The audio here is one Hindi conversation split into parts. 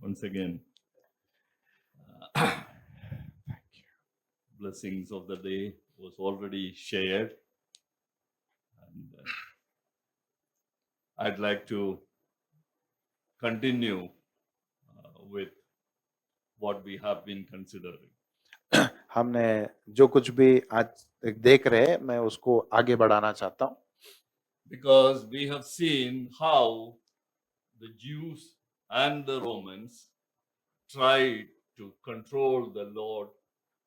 once again. Blessings of the day was already shared, and I'd like to continue with what we have been considering. हमने जो कुछ भी आज देख रहे हैं मैं उसको आगे बढ़ाना चाहता हूँ Because we have seen how the Jews and the Romans tried to control the Lord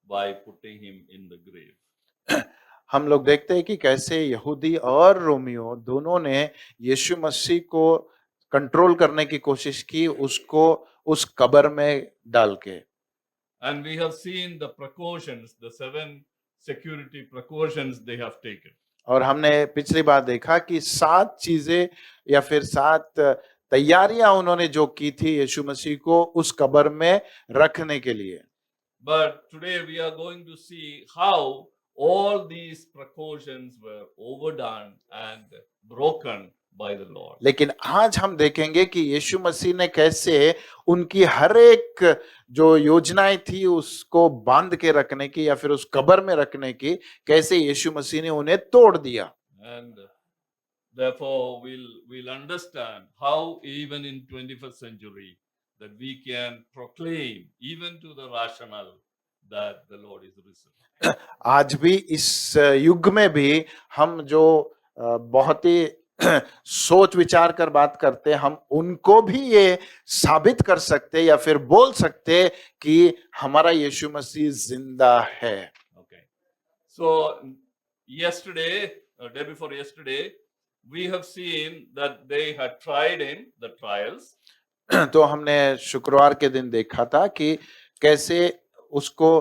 by putting him in the grave. हम लोग देखते हैं कि कैसे यहूदी और रोमियो दोनों ने यीशु मसीह को कंट्रोल करने की कोशिश की उसको उस कब्र में डाल के And we have seen the precautions, the 7 security precautions they have taken. और हमने पिछली बार देखा कि 7 चीजें या फिर 7 तैयारियां उन्होंने जो की थी यीशु मसीह को उस कब्र में रखने के लिए But today we are going to see how all these precautions were overdone and broken by the Lord. लेकिन आज हम देखेंगे कि यीशु मसीह ने कैसे उनकी हर एक जो योजनाएं थी उसको बांध के रखने की या फिर उस कब्र में रखने की कैसे यीशु मसीह ने उन्हें तोड़ दिया And therefore we'll understand how even in 21st century that we can proclaim even to the rational that the Lord is risen. आज भी इस युग में भी हम जो बहुत ही सोच विचार कर बात करते हैं हम उनको भी ये साबित कर सकते या फिर बोल सकते कि हमारा यीशु मसीह जिंदा है Okay. So yesterday, day before yesterday, we have seen that they had tried him, the trials. तो हमने शुक्रवार के दिन देखा था कि कैसे उसको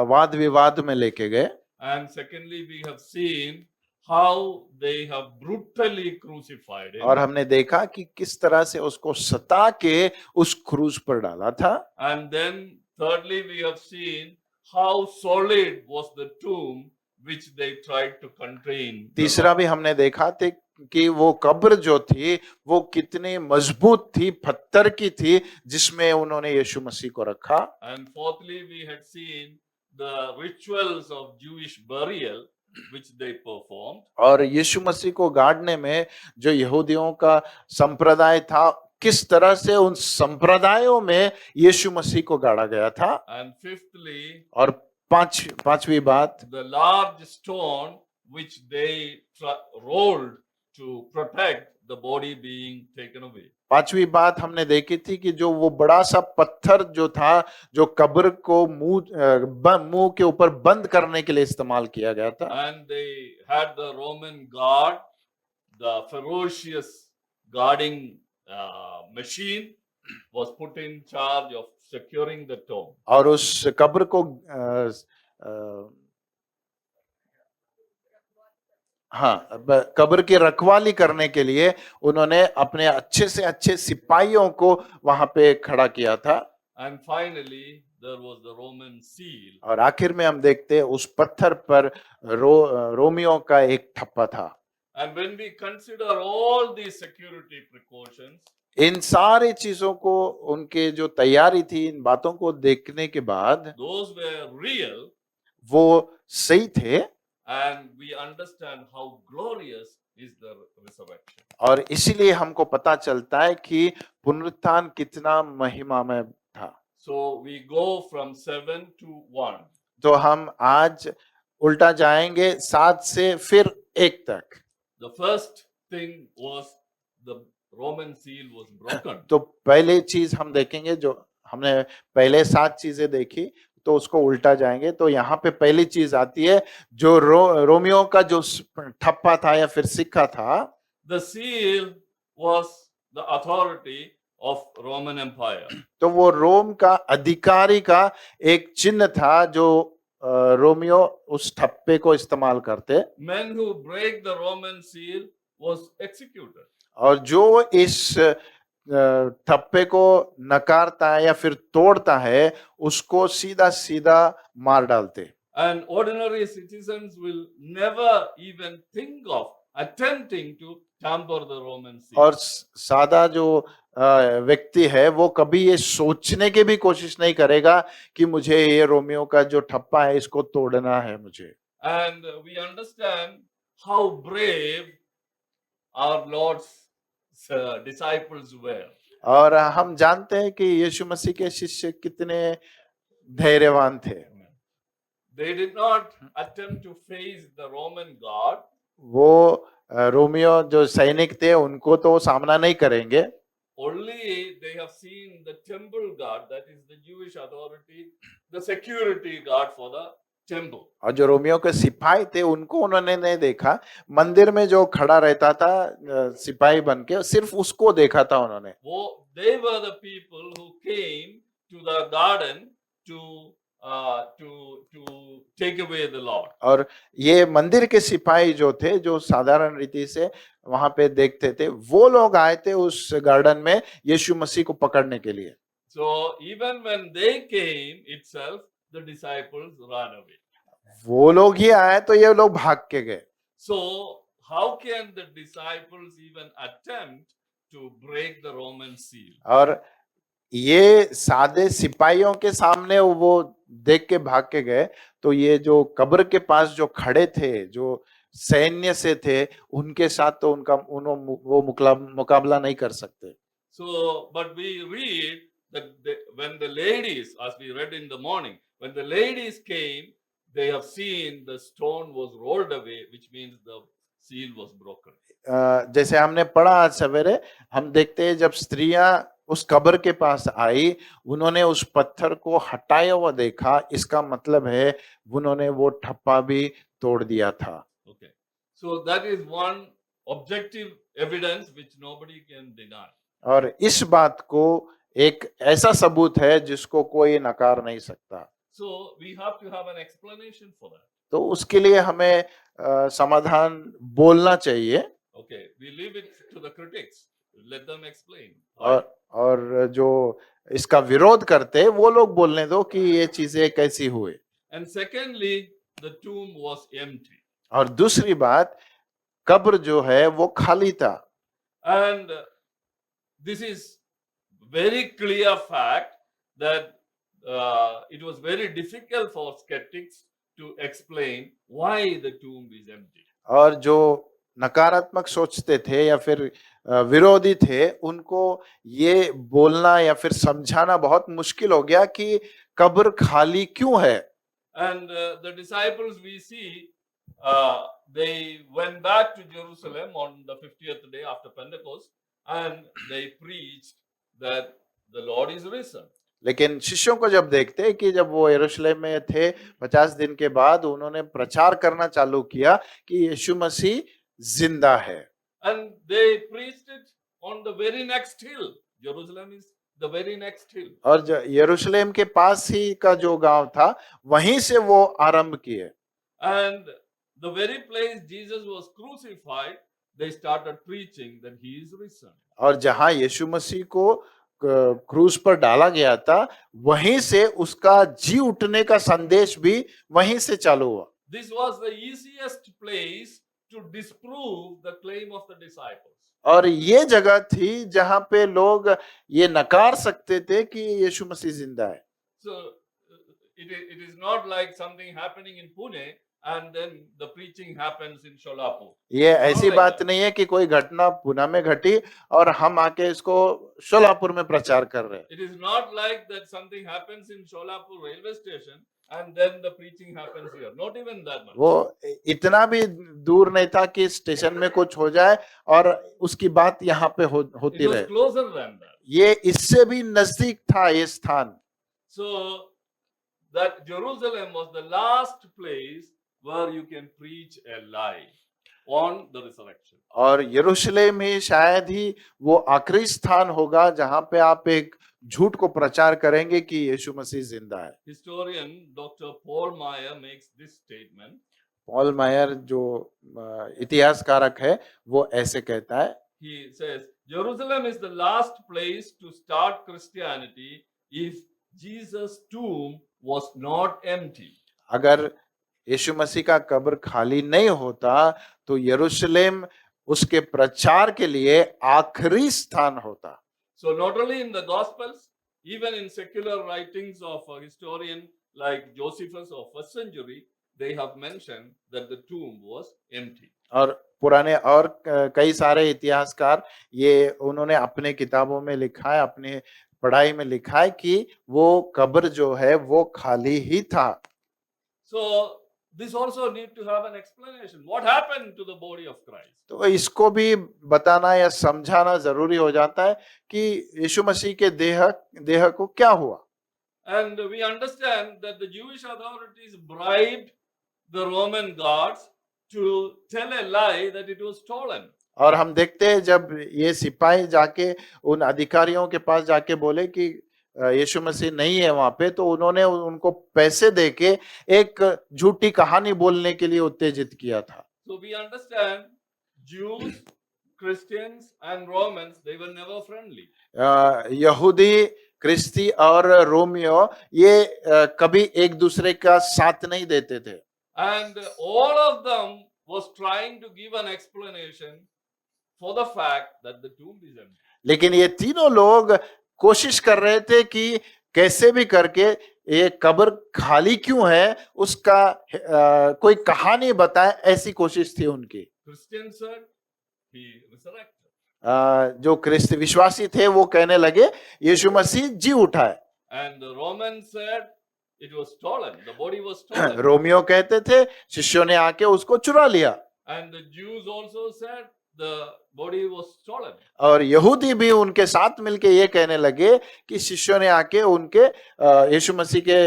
वाद विवाद में लेके गए And secondly, we have seen how they have brutally crucified him. और हमने देखा कि किस तरह से उसको सता के उस क्रूज पर डाला था And then thirdly, we have seen how solid was the tomb which they tried to contain. the तीसरा Lord. भी हमने देखा थे कि वो कब्र जो थी वो कितनी मजबूत थी पत्थर की थी जिसमें उन्होंने यीशु मसीह को रखा And fourthly, we had seen the rituals of Jewish burial which they performed. और यीशु मसीह को गाड़ने में जो यहूदियों का संप्रदाय था किस तरह से उन संप्रदायों में यीशु मसीह को गाड़ा गया था And fifthly, और पांचवी बात the large stone which they rolled to protect the body being taken away. पांचवी बात हमने देखी थी कि जो वो बड़ा सा पत्थर जो था जो कब्र को मुंह के ऊपर बंद करने के लिए इस्तेमाल किया गया था And they had the Roman guard, the ferocious guarding machine was put in charge of securing the tomb. और उस कब्र को हाँ कब्र की रखवाली करने के लिए उन्होंने अपने अच्छे से अच्छे सिपाहियों को वहां पे खड़ा किया था And finally, there was the Roman seal. और आखिर में हम देखते हैं उस पत्थर पर रोमियो का एक ठप्पा था And when we consider all these security precautions, इन सारी चीजों को उनके जो तैयारी थी इन बातों को देखने के बाद those were real, वो सही थे and we understand how glorious is the resurrection. और इसीलिए हमको पता चलता है कि पुनरुत्थान कितना महिमा में था So we go from 7 to 1. तो हम आज उल्टा जाएंगे 7 से फिर 1 तक The first thing was the Roman seal was broken. तो पहले चीज हम देखेंगे जो हमने पहले 7 चीजें देखी तो उसको उल्टा जाएंगे तो यहाँ पे पहली चीज आती है जो रोमियो का जो ठप्पा था या फिर सिक्का था The seal was the authority of Roman Empire. तो वो रोम का अधिकारी का एक चिन्ह था जो रोमियो उस ठप्पे को इस्तेमाल करते Men who break the Roman seal was executed. और जो इस ठप्पे को नकारता है या फिर तोड़ता है उसको सीधा सीधा मार डालते And ordinary citizens will never even think of attempting to tamper the Roman seal. और सादा जो व्यक्ति है वो कभी ये सोचने की भी कोशिश नहीं करेगा कि मुझे ये रोमियो का जो ठप्पा है इसको तोड़ना है मुझे। And we understand how brave our Lord's disciples were. और हम जानते हैं कि यीशु मसीह के शिष्य कितने धैर्यवान थे। They did not attempt to face the Roman guard. वो रोमियो जो सैनिक थे उनको तो सामना नहीं करेंगे। Only they have seen the temple guard, that is the Jewish authority, the security guard for the temple. और जो रोमियो के सिपाही थे उनको उन्होंने नहीं देखा, मंदिर में जो खड़ा रहता था सिपाही बन के सिर्फ उसको देखा था उन्होंने। They were the people who came to the garden to take away the Lord. और ये मंदिर के सिपाही जो थे, जो साधारण रीति से वहां पे देखते थे, वो लोग आए थे उस गार्डन में यीशु मसीह को पकड़ने के लिए। So even when they came itself, the disciples ran away. वो लोग ही आए तो ये लोग भाग के गए। So how can the disciples even attempt to break the Roman seal? और ये सादे सिपाहियों के सामने वो देख के भाग के गए, तो ये जो कब्र के पास जो खड़े थे, जो सैन्य से थे, उनके साथ तो उनका वो मुकाबला नहीं कर सकते। So, but we read that when the ladies, as we read in the morning, when the ladies came, they have seen the stone was rolled away, which means the seal was broken. जैसे हमने पढ़ा आज सवेरे, हम देखते हैं जब स्त्रियां उस कब्र के पास आई, उन्होंने उस पत्थर को हटाया हुआ देखा, इसका मतलब है उन्होंने वो ठप्पा भी तोड़ दिया था। Okay, so that is one objective evidence which nobody can deny. और इस बात को एक ऐसा सबूत है जिसको कोई नकार नहीं सकता। So we have to have an explanation for that. तो उसके लिए हमें समाधान बोलना चाहिए। Okay, we leave it to the critics. Let them explain. और जो इसका विरोध करते हैं वो लोग बोलने दो कि ये चीजें कैसी हुई। And secondly, the tomb was empty. और दूसरी बात, कब्र जो है वो खाली था। And this is very clear fact that it was very difficult for skeptics to explain why the tomb is empty. और जो नकारात्मक सोचते थे या फिर विरोधी थे, उनको ये बोलना या फिर समझाना बहुत मुश्किल हो गया कि कब्र खाली क्यों है। And the disciples, we see, they went back to Jerusalem on the 50th day after Pentecost, and they preached that the Lord is risen. लेकिन शिष्यों को जब देखते हैं कि जब वो यरूशलेम में थे 50 दिन के बाद, उन्होंने प्रचार करना चालू किया कि यीशु मसीह जिंदा है। And they preached it on the very next hill. Jerusalem is the very next hill. और यरूशलेम के पास ही का जो गांव था, वहीं से वो आरंभ किए। And the very place Jesus was crucified, they started preaching that he is risen. और जहां यीशु मसीह को क्रूस पर डाला गया था, वहीं से उसका जी उठने का संदेश भी वहीं से चालू हुआ। This was the easiest place to disprove the claim of the disciples. और ये जगह थी जहां पे लोग ये नकार सकते थे कि यीशु मसीह जिंदा है। So it is not like something happening in Pune and then the preaching happens in Sholapur. ये ऐसी बात नहीं है कि कोई घटना पुणे में घटी और हम आके इसको शोलापुर में प्रचार कर रहे हैं। It is not like that something happens in Sholapur railway station and then the preaching happens here. Not even that much. वो इतना भी दूर नहीं था कि स्टेशन में कुछ हो जाए और उसकी बात यहाँ पे होती It was रहे। closer than that. ये इससे भी नजदीक था ये स्थान। So that Jerusalem was the last place where you can preach a lie on the resurrection. और यरूशलेम ही शायद ही वो आखिरी स्थान होगा जहां पे आप एक झूठ को प्रचार करेंगे कि यीशु मसीह जिंदा है। Historian Dr. Paul Meyer makes this statement. Paul मायर जो इतिहासकारक है वो ऐसे कहता है। He says Jerusalem is the last place to start Christianity if Jesus' tomb was not empty. अगर यीशु मसीह का कब्र खाली नहीं होता तो यरूशलेम उसके प्रचार के लिए आखिरी स्थान होता। So not only in the Gospels, even in secular writings of a historian like Josephus of first century, they have mentioned that the tomb was empty. और पुराने और कई सारे इतिहासकार ये उन्होंने अपने किताबों में लिखा है, अपने पढ़ाई में लिखा है कि वो कब्र जो है वो खाली ही था। So this also need to have an explanation. What happened to the body of Christ? तो इसको भी बताना या समझाना जरूरी हो जाता है कि यीशु मसीह के देह को क्या हुआ। And we understand that the Jewish authorities bribed the Roman guards to tell a lie that it was stolen. और हम देखते हैं जब ये सिपाही जाके उन अधिकारियों के पास जाके बोले कि यीशु मसीह नहीं है वहां पे, तो उन्होंने उनको पैसे देके एक झूठी कहानी बोलने के लिए उत्तेजित किया था। So we understand Jews, Christians and Romans, they were never friendly. यहूदी, क्रिस्ती और रोमियो ये कभी एक दूसरे का साथ नहीं देते थे। And all of them was trying to give an explanation for the fact that the tomb is empty. लेकिन ये तीनों लोग कोशिश कर रहे थे कि कैसे भी करके ये कब्र खाली क्यों है उसका कोई कहानी बताए, ऐसी कोशिश थी उनकी। Christians said he resurrected. जो ख्रिस्त विश्वासी थे वो कहने लगे यीशु मसीह जी उठा है। And the Romans said it was stolen. The body was stolen. Romeo कहते थे शिष्यों ने आके उसको चुरा लिया। And the Jews also said the body was stolen. और यहूदी भी उनके साथ मिलके ये कहने लगे कि शिष्यों ने आके उनके यीशु मसीह के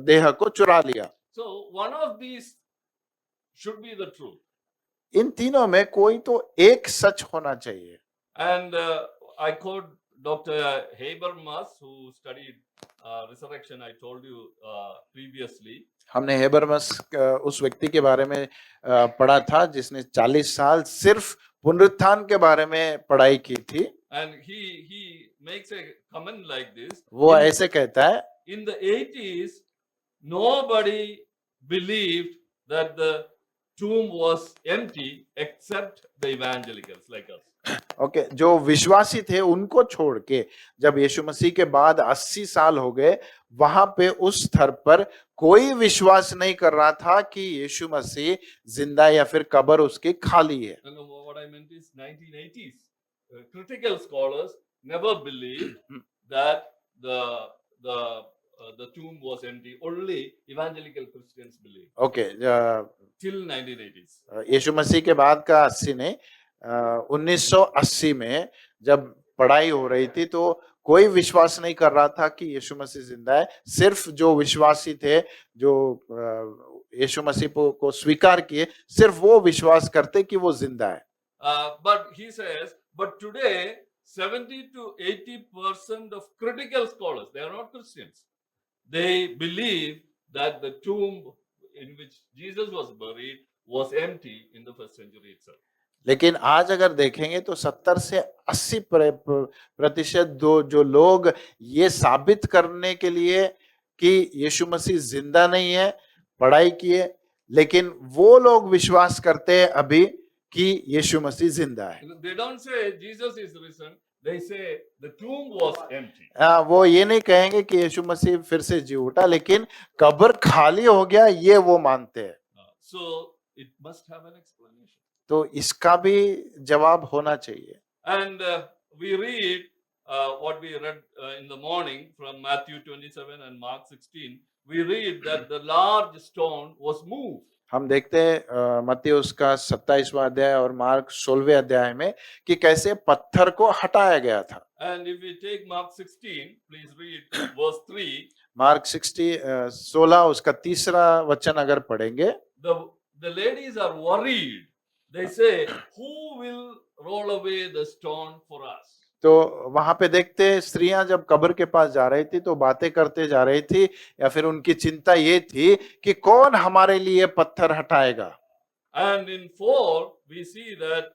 देह को चुरा लिया। So one of these should be the truth. इन तीनों में कोई तो एक सच होना चाहिए। And I quote Dr. Habermas, who studied resurrection. I told you previously. हमने हेबरमस उस व्यक्ति के बारे में पढ़ा था जिसने 40 साल सिर्फ पुनरुत्थान के बारे में पढ़ाई की थी। And he makes a comment like this. वो ऐसे कहता है, In the 80s, nobody believed that the tomb was empty except the evangelicals like us. Okay, जो विश्वासी थे उनको छोड़ के जब यीशु मसीह के बाद 80 साल हो गए, वहां पे उस स्तर पर कोई विश्वास नहीं कर रहा था कि यीशु मसीह जिंदा या फिर कब्र उसकी खाली है। And what I meant is 1980s. Critical scholars never believed that the tomb was empty. Only evangelical Christians believed. Okay, Till 1980s. यीशु मसीह के बाद का 80 ने 1980 में जब पढ़ाई हो रही थी तो कोई विश्वास नहीं कर रहा था कि यीशु मसीह जिंदा है। सिर्फ जो विश्वासी थे, जो यीशु मसीह को स्वीकार किए, सिर्फ वो विश्वास करते कि वो जिंदा है। But he says, but today 70 to 80% of critical scholars, they are not Christians, they believe that the tomb in which Jesus was buried was empty in the first century itself. लेकिन आज अगर देखेंगे तो 70 से 80% जो लोग ये साबित करने के लिए कि यीशु मसीह जिंदा नहीं है पढ़ाई किए, लेकिन वो लोग विश्वास करते हैं अभी कि यीशु मसीह जिंदा है। They don't say Jesus is risen, they say the tomb was empty. वो ये नहीं कहेंगे कि यीशु मसीह फिर से जी उठा, लेकिन कब्र खाली हो गया ये वो मानते हैं। So it must have an explanation. तो इसका भी जवाब होना चाहिए। And we read what we read in the morning from Matthew 27 and Mark 16. We read that the large stone was moved. हम देखते हैं मत्ती उसका 27वां अध्याय और मार्क 16वें अध्याय में कि कैसे पत्थर को हटाया गया था। And if we take Mark 16, please read verse 3. Mark 16 उसका 3रा वचन अगर पढ़ेंगे, The ladies are worried. They say, who will roll away the stone for us? तो वहां पे देखते हैं स्त्रियां जब कब्र के पास जा रही थी तो बातें करते जा रही थी, या फिर उनकी चिंता ये थी कि कौन हमारे लिए पत्थर हटाएगा। And in 4 we see that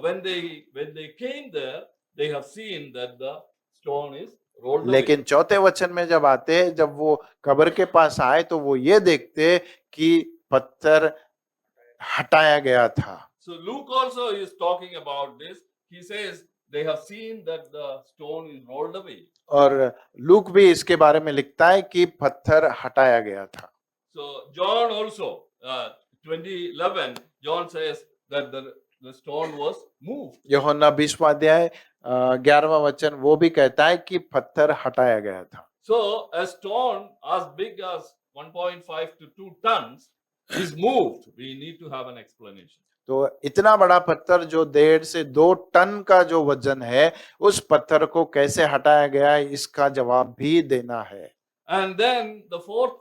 when they came there, they have seen that the stone is rolled away. लेकिन 4थे वचन में जब आते हैं, जब वो कब्र के पास आए तो वो ये देखते कि पत्थर हटाया गया था। So Luke also is talking about this. He says they have seen that the stone is rolled away. और लूक भी इसके बारे में लिखता है कि पत्थर हटाया गया था। So John also, 2011, John says that the stone was moved. यूहन्ना 20वां अध्याय 11वां वचन वो भी कहता है कि पत्थर हटाया गया था। So a stone as big as 1.5 to 2 tons is moved. We need to have an explanation. तो इतना बड़ा पत्थर जो 1.5 से 2 टन का जो वजन है, उस पत्थर को कैसे हटाया गया, इसका जवाब भी देना है। And then the fourth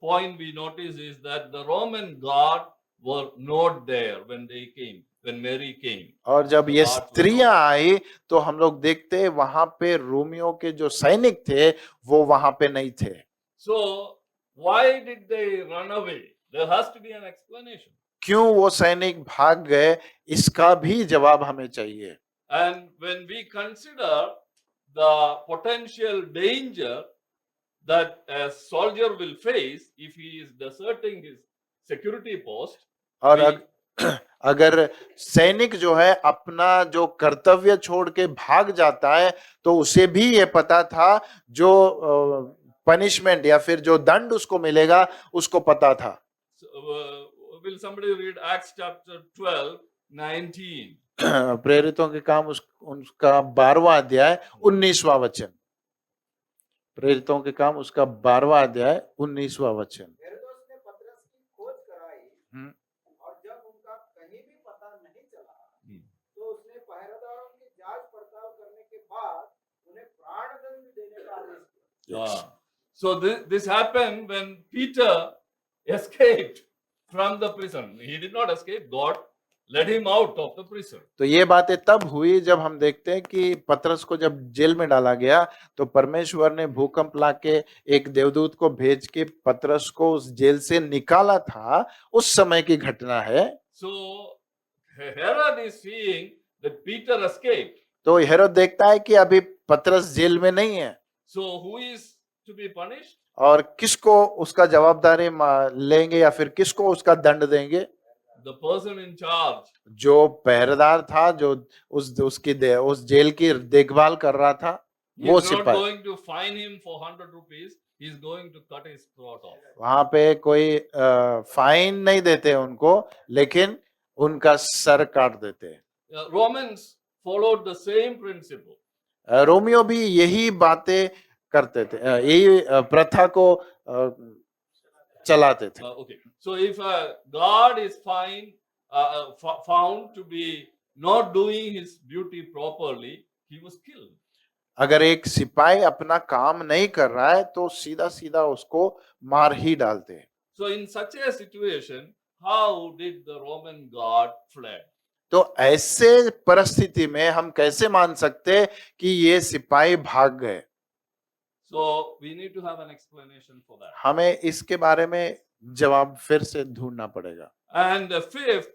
point we notice is that the Roman guard were not there when they came, when Mary came. और जब The ये guards were स्त्रियां not. आई तो हम लोग देखते हैं वहां पे रोमियो के जो सैनिक थे वो वहां पे नहीं थे। So why did they run away? There has to be an explanation. क्यों वो सैनिक भाग गए, इसका भी जवाब हमें चाहिए। And when we consider the potential danger that a soldier will face if he is deserting his security post, और we, अगर सैनिक जो है अपना जो कर्तव्य छोड़ के भाग जाता है तो उसे भी ये पता था जो पनिशमेंट या फिर जो दंड उसको मिलेगा उसको पता था। will somebody read Acts chapter 12, 19? प्रेरितों के काम उसका 12वां अध्याय 19वां वचन। प्रेरितों के काम उसका 12वां अध्याय 19वां वचन। हेरोदेस ने पतरस की खोज कराई हम्म। और जब उनका कहीं भी पता नहीं चला तो उसने पहरेदारों की जांच पड़ताल करने के बाद उन्हें प्राणदंड देने का आदेश किया। So this happened when Peter escaped from the prison. He did not escape. God let him out of the prison. तो ये बातें तब हुई जब हम देखते हैं कि पतरस को जब जेल में डाला गया तो परमेश्वर ने भूकंप लाके एक देवदूत को भेज के पतरस को उस जेल से निकाला था। उस समय की घटना है। So Herod is seeing that Peter escaped. तो हेरोद देखता है कि अभी पतरस जेल में नहीं है। So who is to be punished? और किसको उसका जवाबदारी लेंगे या फिर किसको उसका दंड देंगे? The person in charge. जो पहरेदार था, जो उस जेल की देखभाल कर रहा था, He वो is not सिपाही। going to fine him for 100 rupees. He is going to cut his throat off. वहां पे कोई फाइन नहीं देते उनको, लेकिन उनका सर काट देते। Romans followed the same principle. Romeo भी यही बातें करते थे, यही प्रथा को चलाते थे। Okay. So if a guard is found to be not doing his duty properly, he was killed. अगर एक सिपाही अपना काम नहीं कर रहा है तो सीधा सीधा उसको मार ही डालते हैं। So in such a situation, how did the Roman guard fled? तो ऐसे परिस्थिति में हम कैसे मान सकते कि ये सिपाही भाग गए? So we need to have an explanation for that. हमें इसके बारे में जवाब फिर से ढूंढना पड़ेगा। And the fifth,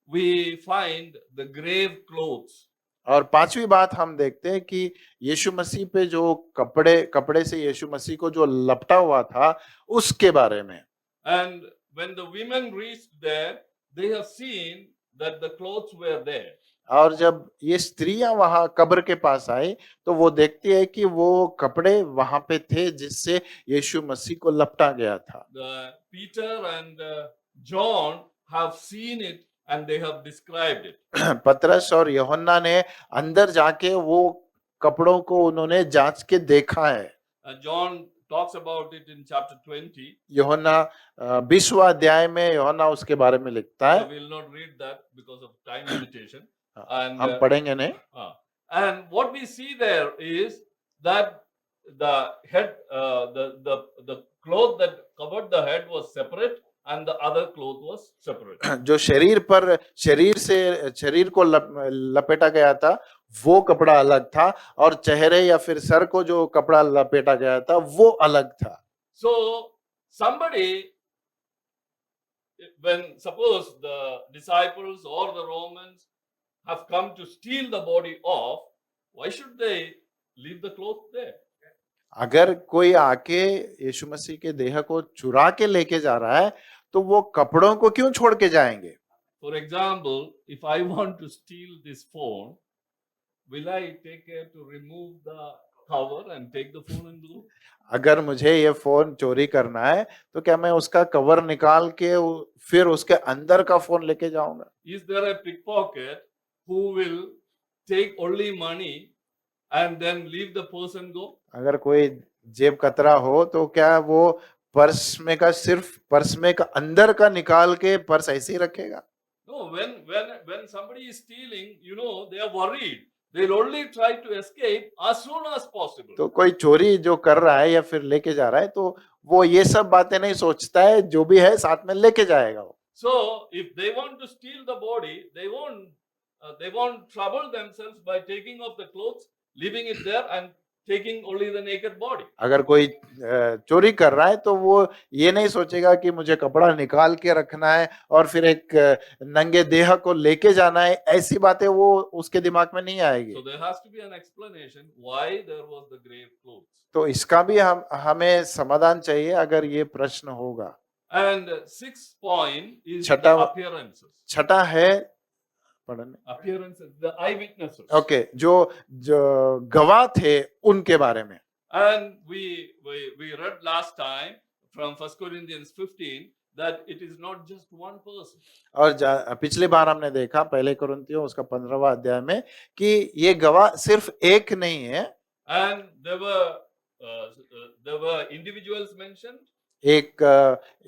we find the grave clothes. और पांचवी बात हम देखते हैं कि यीशु मसीह पे जो कपड़े से यीशु मसीह को जो लपटा हुआ था उसके बारे में। And when the women reached there, they have seen that the clothes were there. और जब ये स्त्रियां वहां कब्र के पास आई तो वो देखती है कि वो कपड़े वहां पे थे जिससे यीशु मसीह को लपटा गया था। Peter and John have seen it and they have described it. पतरस और यूहन्ना ने अंदर जाके वो कपड़ों को उन्होंने जांच के देखा है। John talks about it in chapter 20. यूहन्ना 20वां अध्याय में यूहन्ना उसके बारे में लिखता I है। will not read that because of time limitation. And हम पढ़ेंगे नहीं। and what we see there is that the head, the cloth that covered the head was separate, and the other cloth was separate. जो शरीर को लपेटा गया था वो कपड़ा अलग था और चेहरे या फिर सर को जो कपड़ा लपेटा गया था वो अलग था। So somebody, when suppose the disciples or the Romans have come to steal the body off, why should they leave the cloth there? अगर कोई आके यीशु मसीह के देह को चुरा के लेके जा रहा है तो वो कपड़ों को क्यों छोड़ के जाएंगे? For example, if I want to steal this phone, will I take care to remove the cover and take the phone and go? अगर मुझे ये फोन चोरी करना है तो क्या मैं उसका कवर निकाल के फिर उसके अंदर का फोन लेके जाऊंगा? Is there a pickpocket who will take only money and then leave the person go? अगर कोई जेब कतरा हो तो क्या वो पर्स में का सिर्फ पर्स में का अंदर का निकाल के पर्स ऐसे ही रखेगा? No, when somebody is stealing, they are worried. They'll only try to escape as soon as possible. तो कोई चोरी जो कर रहा है या फिर लेके जा रहा है तो वो ये सब बातें नहीं सोचता है, जो भी है साथ में लेके जाएगा वो। So if they want to steal the body, they won't trouble themselves by taking off the clothes, leaving it there, and taking only the naked body. अगर कोई चोरी कर रहा है तो वो ये नहीं सोचेगा कि मुझे कपड़ा निकाल के रखना है और फिर एक नंगे देह को लेके जाना है, ऐसी बातें वो उसके दिमाग में नहीं आएगी। So there has to be an explanation why there was the grave clothes. तो इसका भी हमें समाधान चाहिए अगर ये प्रश्न होगा। And sixth point is the छठा appearances. छठा है पढ़ने Appearances, the eyewitnesses. ओके, जो गवाह थे उनके बारे में। And we read last time from 1 Corinthians 15 that it is not just one person. और पिछली बार हमने देखा पहले कुरिन्थियों उसका 15वां अध्याय में कि ये गवाह सिर्फ एक नहीं है। And there were individuals mentioned. एक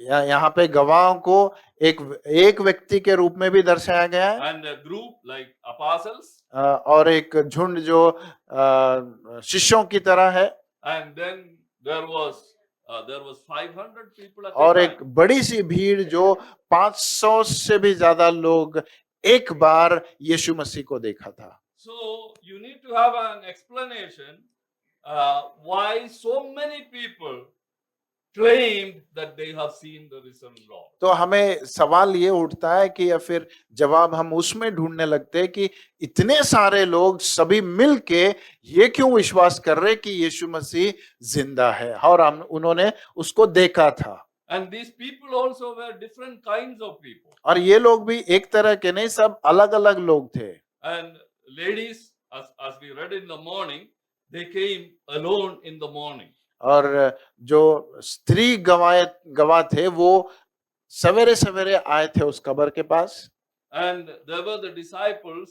यहाँ पे गवाहों को एक व्यक्ति के रूप में भी दर्शाया गया है And a group like apostles. और एक झुंड जो शिष्यों की तरह है। And then there was 500 people at और the एक time. बड़ी सी भीड़ जो 500 से भी ज्यादा लोग एक बार यीशु मसीह को देखा था। So you need to have an explanation why so many people claimed that they have seen the risen Lord. तो हमें सवाल ये उठता है कि या फिर जवाब हम उसमें ढूंढने लगते हैं कि इतने सारे लोग सभी मिलके ये क्यों विश्वास कर रहे कि यीशु मसीह जिंदा है और उन्होंने उसको देखा था। And these people also were different kinds of people. और ये लोग भी एक तरह के नहीं, सब अलग अलग लोग थे। And ladies, as we read in the morning, they came alone in the morning. और जो स्त्री गवाह थे वो सवेरे सवेरे आए थे उस कब्र के पास। And there were the disciples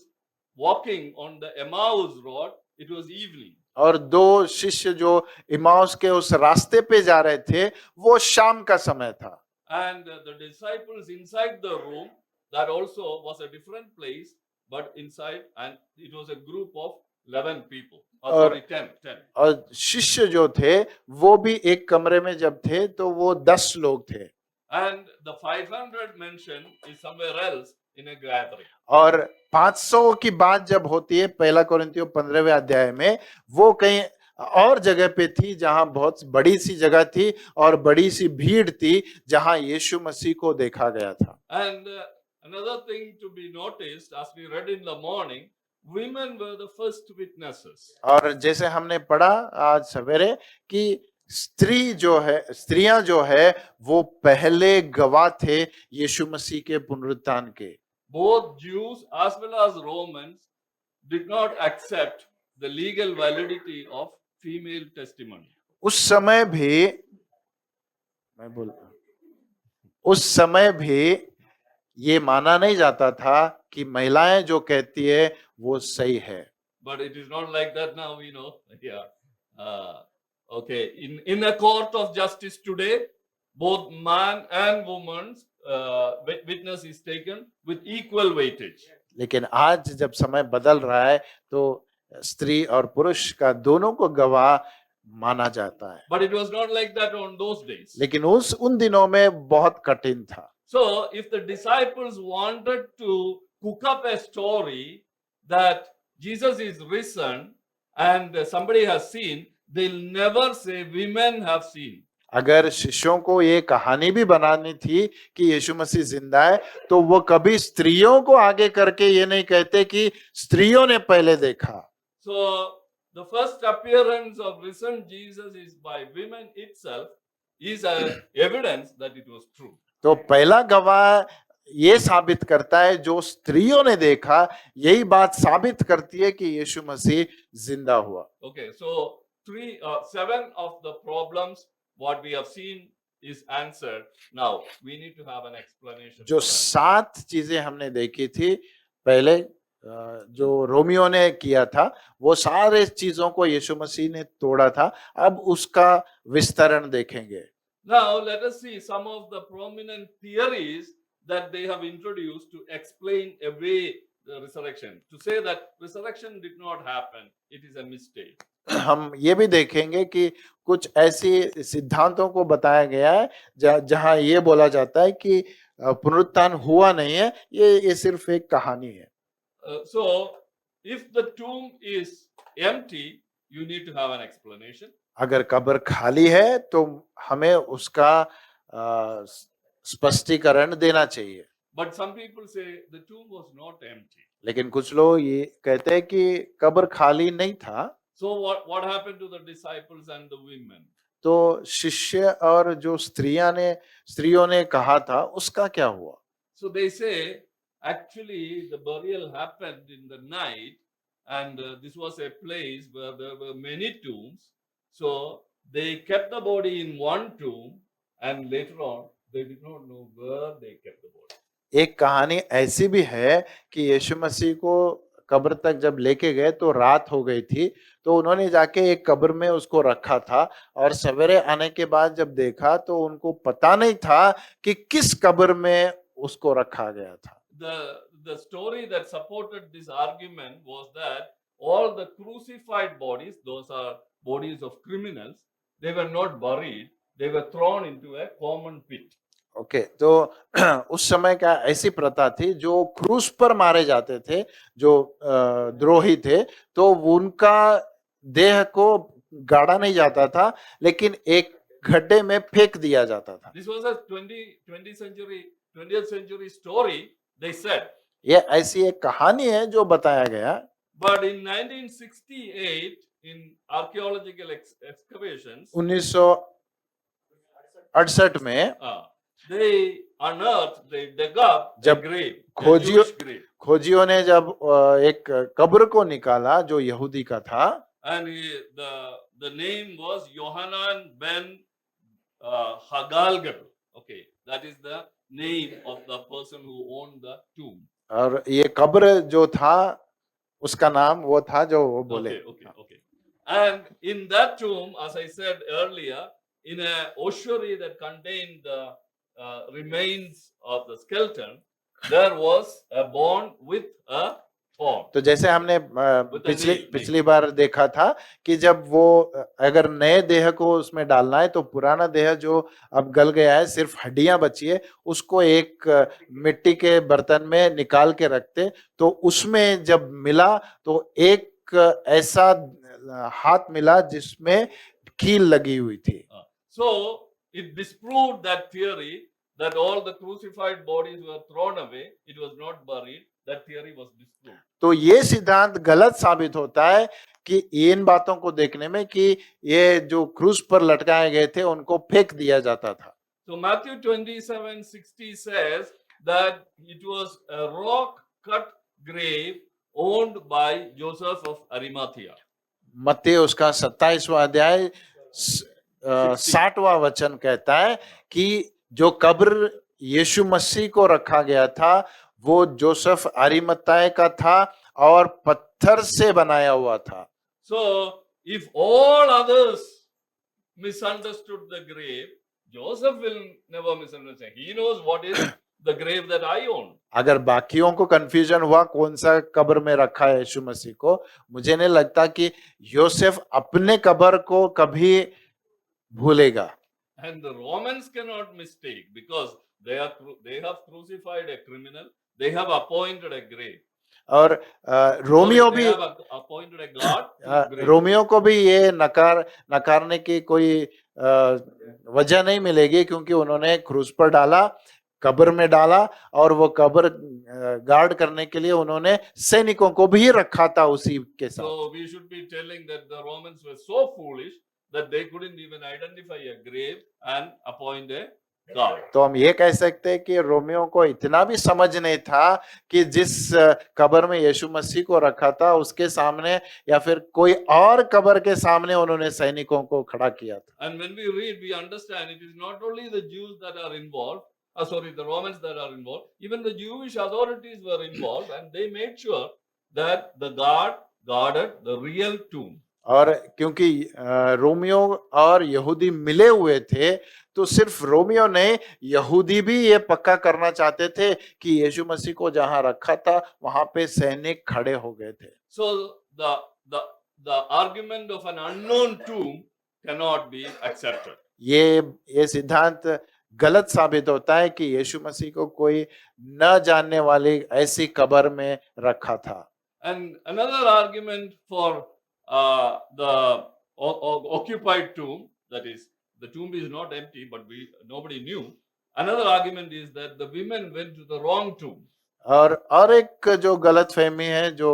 walking on the Emmaus road. It was evening. और दो शिष्य जो इमाउस के उस रास्ते पे जा रहे थे वो शाम का समय था। And the disciples inside the room, that also was a different place, but inside, and it was a group of 11 people. Sorry, 10. और शिष्य जो थे वो भी एक कमरे में जब थे तो वो 10 लोग थे। And the 500 mentioned is somewhere else in a gathering. और 500 की बात जब होती है पहला कोरिन्थियों 15वें अध्याय में, वो कहीं और जगह पे थी जहां बहुत बड़ी सी जगह थी और बड़ी सी भीड़ थी जहां यीशु मसीह को देखा गया था। And another thing to be noticed, as we read in the morning, women were the first witnesses. और जैसे हमने पढ़ा आज सवेरे कि स्त्रियां जो है वो पहले गवाह थे यीशु मसीह के पुनरुत्थान के। Both Jews as well as Romans did not accept the legal validity of female testimony. उस समय भी ये माना नहीं जाता था कि महिलाएं जो कहती है वो सही है। But it is not like that now, yeah. Okay, in a court of justice today, both man and woman's witness is taken with equal weightage. लेकिन आज जब समय बदल रहा है तो स्त्री और पुरुष का दोनों को गवाह माना जाता है। But it was not like that on those days. लेकिन उन दिनों में बहुत कठिन था। So if the disciples wanted to cook up a story that Jesus is risen and somebody has seen, they'll never say women have seen. अगर शिष्यों को ये कहानी भी बनानी थी कि यीशु मसीह जिंदा है तो वो कभी स्त्रियों को आगे करके ये नहीं कहते कि स्त्रियों ने पहले देखा। So the first appearance of risen Jesus is by women itself is a evidence that it was true. तो पहला गवाह ये साबित करता है, जो स्त्रियों ने देखा यही बात साबित करती है कि यीशु मसीह जिंदा हुआ। Okay, so 7 of the problems what we have seen is answered. Now we need to have an explanation. जो for that. 7 चीजें हमने देखी थी पहले, जो रोमियो ने किया था, वो सारे चीजों को यीशु मसीह ने तोड़ा था। अब उसका विस्तरण देखेंगे। Now let us see some of the prominent theories that they have introduced to explain away the resurrection. To say that resurrection did not happen, it is a mistake. हम ये भी देखेंगे कि कुछ ऐसी सिद्धांतों को बताया गया है जहां ये बोला जाता है कि पुनरुत्थान हुआ नहीं है, ये सिर्फ एक कहानी है। So if the tomb is empty, you need to have an explanation. अगर कब्र खाली है तो हमें उसका स्पष्टीकरण देना चाहिए। But some people say the tomb was not empty. लेकिन कुछ लोग ये कहते हैं कि कब्र खाली नहीं था। So what happened to the disciples and the women? तो शिष्य और जो स्त्रियों ने कहा था, उसका क्या हुआ? So they say actually the burial happened in the night, and this was a place where there were many tombs. So they kept the body in one tomb, and later on they did not know where they kept the body. एक कहानी ऐसी भी है कि यीशु मसीह को कब्र तक जब लेके गए तो रात हो गई थी, तो उन्होंने जाके एक कब्र में उसको रखा था, और सवेरे आने के बाद जब देखा तो उनको पता नहीं था कि किस कब्र में उसको रखा गया था। The story that supported this argument was that all the crucified bodies, those are bodies of criminals, they were not buried, they were thrown into a common pit. Okay, तो उस समय का ऐसी प्रथा थी, जो क्रूस पर मारे जाते थे, जो द्रोही थे, तो उनका देह को गाड़ा नहीं जाता था, लेकिन एक गड्ढे में फेंक दिया जाता था। This was a 20th century story, they said. ये ऐसी एक कहानी है जो बताया गया। But in 1968, in archaeological excavations, 1968 में they unearthed, they dug up a जब grave, a खोजियों Jewish grave. खोजियों ने जब एक कब्र को निकाला जो यहूदी का था, And the name was Yohanan ben Hagalgal. Okay, that is the name of the person who owned the tomb. और ये कब्र जो था उसका नाम वो था जो वो बोले। Okay. And in that tomb, as I said earlier, in a ossuary that contained the remains of the skeleton, there was a bone with a thorn. तो जैसे हमने पिछली बार देखा था कि जब वो अगर नए देह को उसमें डालना है तो पुराना देह जो अब गल गया है, सिर्फ हड्डियां बची है, उसको एक मिट्टी के बर्तन में निकाल के रखते, तो उसमें जब मिला तो एक ऐसा हाथ मिला जिसमें कील लगी हुई थी। So it disproved that theory that all the crucified bodies were thrown away, it was not buried. That theory was disproved. तो ये सिद्धांत गलत साबित होता है कि इन बातों को देखने में कि ये जो क्रूस पर लटकाए गए थे उनको फेंक दिया जाता था। So Matthew 27:60 says that it was a rock cut grave owned by Joseph of Arimathea. मत्ती उसका 27वां अध्याय 60वां वचन कहता है कि जो कब्र यीशु मसीह को रखा गया था वो जोसेफ अरिमथाई का था और पत्थर से बनाया हुआ था। So if all others misunderstood the grave, Joseph will never misunderstand. He knows what is the grave that I own. अगर बाकियों को कंफ्यूजन हुआ कौन सा कब्र में रखा है यीशु मसीह को, मुझे नहीं लगता कि योसेफ अपने कब्र को कभी भूलेगा। And the Romans cannot mistake because they have crucified a criminal. They have appointed a grave. और रोमियो They भी have appointed a guard to grave. Romeo को भी ये नकारने की कोई वजह नहीं मिलेगी, क्योंकि उन्होंने क्रूस पर डाला, कब्र में डाला और वो कब्र गार्ड करने के लिए उन्होंने सैनिकों को भी रखा था उसी के साथ। So we should be telling that the Romans were so foolish that they couldn't even identify a grave and appoint a guard. तो हम ये कह सकते हैं कि रोमियो को इतना भी समझ नहीं था कि जिस कब्र में यीशु मसीह को रखा था उसके सामने या फिर कोई और कब्र के सामने उन्होंने सैनिकों को खड़ा किया था। And when we read, we understand it is not only the Jews that are involved, the Romans that are involved, even the Jewish authorities were involved, and they made sure that the guard guarded the real tomb. और क्योंकि रोमियो और यहूदी मिले हुए थे तो सिर्फ रोमियो नहीं, यहूदी भी ये पक्का करना चाहते थे कि यीशु मसीह को जहां रखा था वहां पे सैनिक खड़े हो गए थे। So the argument of an unknown tomb cannot be accepted. ये सिद्धांत गलत साबित होता है कि यीशु मसीह को कोई न जानने वाली ऐसी कब्र में रखा था। And another argument for the occupied tomb, that is, the tomb is not empty, but nobody knew. Another argument is that the women went to the wrong tomb. और एक जो गलत फहमी है जो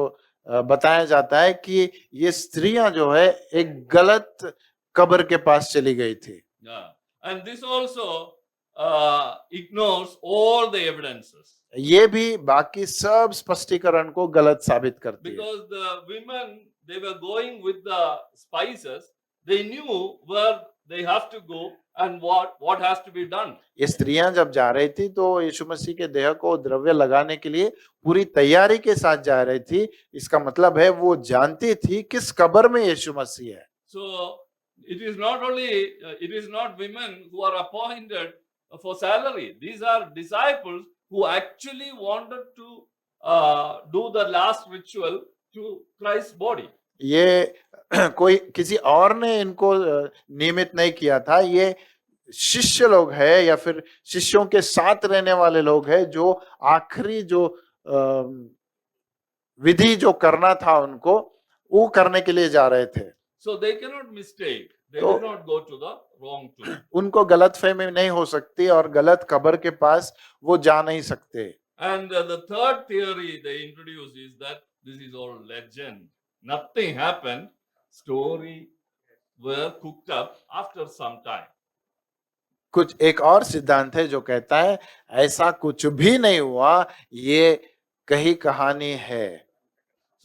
बताया जाता है कि ये स्त्रियां जो है एक गलत कब्र के पास चली गई थी। Yeah. And this also ignores all the evidences. ये भी बाकी सब स्पष्टीकरण को गलत साबित करती है। Because the women, they were going with the spices, they knew where they have to go and what has to be done. ये स्त्रियां जब जा रही थी तो यीशु मसीह के देह को द्रव्य लगाने के लिए पूरी तैयारी के साथ जा रही थी। इसका मतलब है वो जानती थी किस कब्र में यीशु मसीह है। So it is not women who are appointed for salary. These are disciples who actually wanted to do the last ritual to Christ's body. ये कोई किसी और ने इनको नियमित नहीं किया था, ये शिष्य लोग हैं या फिर शिष्यों के साथ रहने वाले लोग हैं जो आखिरी जो विधि जो करना था उनको वो करने के लिए जा रहे थे। So they cannot mistake. They did not go to the wrong tomb. उनको गलतफहमी नहीं हो सकती और गलत कब्र के पास वो जा नहीं सकते। And the third theory they introduce is that this is all legend. Nothing happened. Story were cooked up after some time. कुछ एक और सिद्धांत है जो कहता है ऐसा कुछ भी नहीं हुआ, ये कही कहानी है,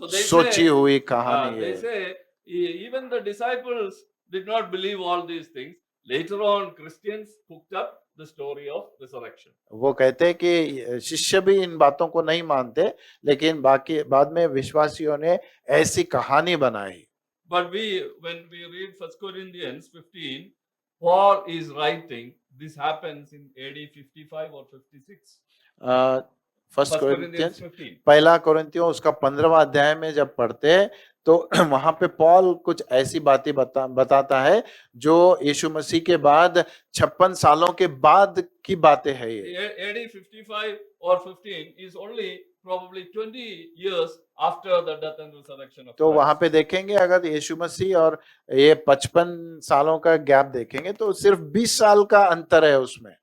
So they सोची say, हुई कहानी they है। say even the disciples did not believe all these things. Later on, Christians cooked up the story of resurrection. वो कहते हैं कि शिष्य भी इन बातों को नहीं मानते, लेकिन बाकी बाद में विश्वासियों ने ऐसी कहानी बनाई। But when we read 1 Corinthians 15, Paul is writing, this happens in AD 55 or 56. First 1 कोरिन्थियंस 15. पहला कोरिन्थियों उसका 15वां अध्याय में जब पढ़ते हैं तो वहां पे पॉल कुछ ऐसी बातें बताता है जो यीशु मसीह के बाद 56 सालों के बाद की बातें हैं। ये AD 55 or 15 is only probably 20 years after the death and resurrection of तो Christ. वहां पे देखेंगे अगर यीशु मसीह और ये 55 सालों का गैप देखेंगे तो सिर्फ 20 साल का अंतर है उसमें।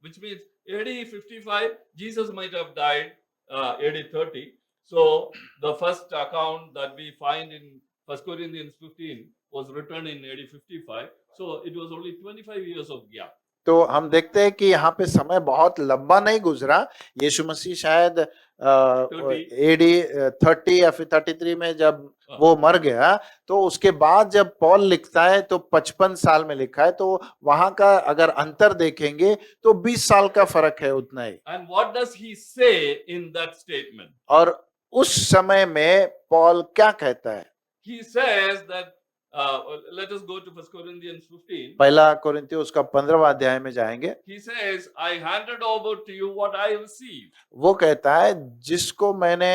Which means AD 55, Jesus might have died AD 30. So the first account that we find in 1 Corinthians 15 was written in AD 55. So it was only 25 years of gap. तो हम देखते हैं कि यहाँ पे समय बहुत लंबा नहीं गुजरा। यीशु मसीह शायद एडी 30 या फिर 33 में जब वो मर गया तो उसके बाद जब पॉल लिखता है तो 55 साल में लिखा है, तो वहां का अगर अंतर देखेंगे तो 20 साल का फर्क है उतना ही। And what does he say in that statement? और उस समय में पॉल क्या कहता है? He says that let us go to 1 Corinthians 15. पहला कोरिन्थियों उसका 15वां अध्याय में जाएंगे। He says, I handed over to you what I received. वो कहता है जिसको मैंने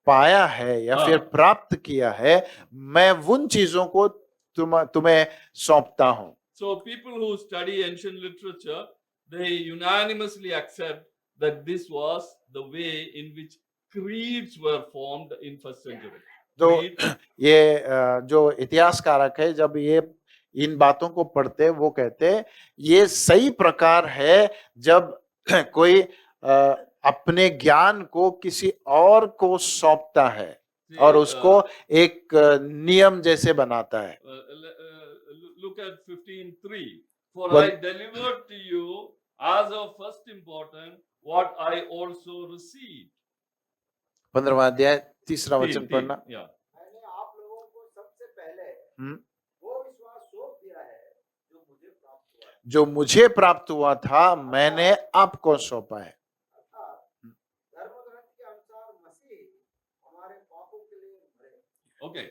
पाया है या फिर प्राप्त किया है, मैं उन चीजों को तुम्हें सौंपता हूं। So people who study ancient literature, they unanimously accept that this was the way in which creeds were formed in first century. तो ये जो इतिहासकारक है जब ये इन बातों को पढ़ते वो कहते हैं ये सही प्रकार है जब कोई अपने ज्ञान को किसी और को सौंपता है See, और उसको एक नियम जैसे बनाता है। look at 15:3. For one- I delivered to you as of first importance what I also received. 15वां अध्याय 3रा वचन Theme, पढ़ना। yeah. मैंने आप लोगों को सबसे पहले हम्म, वो विश्वास सौंप दिया है जो मुझे प्राप्त हुआ है। जो मुझे प्राप्त हुआ था मैंने आपको सौंपा है। अर्थात धर्मग्रंथ के अनुसार मसीह हमारे पापों के लिए मरे। Okay.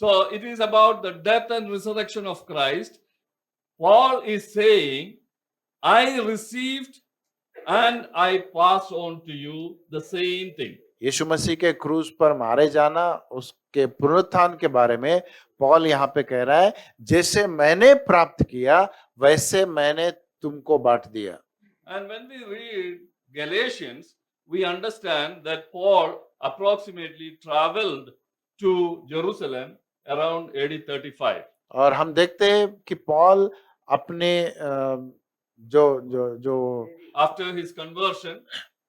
So it is about the death and resurrection of Christ. Paul is saying, I received and I pass on to you the same thing. यीशु मसीह के क्रूज पर मारे जाना, उसके पुनरुत्थान के बारे में पौल यहाँ पे कह रहा है, जैसे मैंने प्राप्त किया वैसे मैंने तुमको बांट दिया। And when we read Galatians, we understand that Paul approximately traveled to Jerusalem around AD 35. और हम देखते हैं कि पौल अपने जो जो जो After his conversion,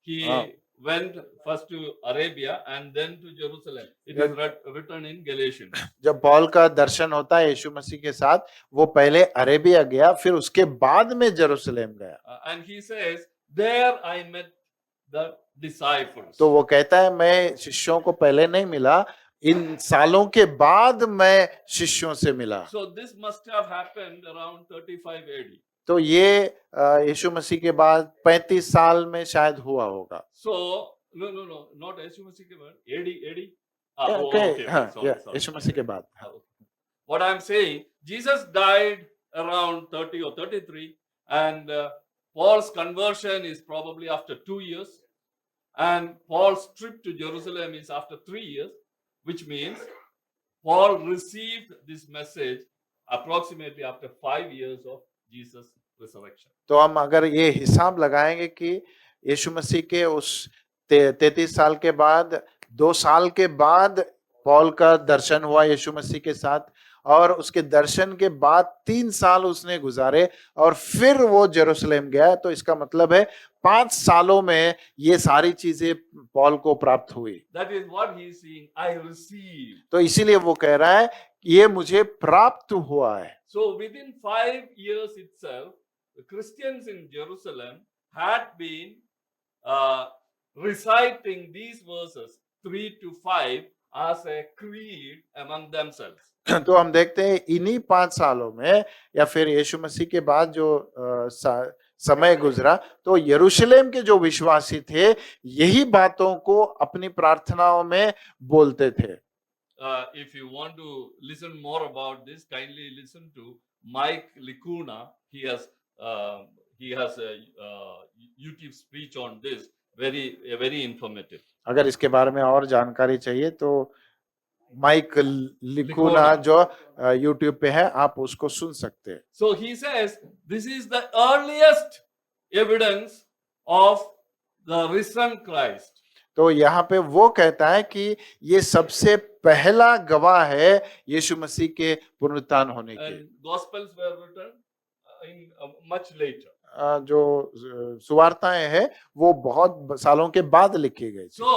he Ah. went first to Arabia and then to Jerusalem. It is written in Galatians. जब पौल का दर्शन होता है यीशु मसीह के साथ, वो पहले अरेबिया गया, फिर उसके बाद में जेरूशलेम गया। And he says, there I met the disciples. तो वो कहता है मैं शिष्यों को पहले नहीं मिला, इन सालों के बाद मैं शिष्यों से मिला। So this must have happened around 35 AD. तो ये यीशु मसीह के बाद 35 साल में शायद हुआ होगा। So no, not यीशु मसीह के बाद, AD. हाँ, Sorry. यीशु मसीह के बाद। What I'm saying, Jesus died around 30 or 33, and Paul's conversion is probably after 2 years, and Paul's trip to Jerusalem is after 3 years, which means Paul received this message approximately after 5 years of Jesus' resurrection. तो हम अगर ये हिसाब लगाएंगे कि यीशु मसीह के उस 33 साल के बाद 2 साल के बाद पौल का दर्शन हुआ यीशु मसीह के साथ, और उसके दर्शन के बाद 3 साल उसने गुजारे और फिर वो जेरूशलेम गया, तो इसका मतलब है 5 सालों में ये सारी चीजें पौल को प्राप्त हुई। That is what he is saying, I received. तो इसीलिए वो कह रहा है ये मुझे प्राप्त हुआ है। So within 5 years itself, the Christians in Jerusalem had been reciting these verses 3 to 5 as a creed among themselves. तो हम देखते हैं इन्हीं 5 सालों में या फिर यीशु मसीह के बाद जो समय गुजरा, तो यरूशलेम के जो विश्वासी थे यही बातों को अपनी प्रार्थनाओं में बोलते थे। If you want to listen more about this, kindly listen to Mike Licuna. He has a YouTube speech on this, very informative. अगर इसके बारे में और जानकारी चाहिए तो माइक लिकुना जो YouTube पे है, आप उसको सुन सकते हैं। So he says this is the earliest evidence of the risen Christ. तो यहाँ पे वो कहता है कि ये सबसे पहला गवाह है यीशु मसीह के पुनरुत्थान होने के। And Gospels were written in much later. जो सुवार्ताएं हैं वो बहुत सालों के बाद लिखी गई। So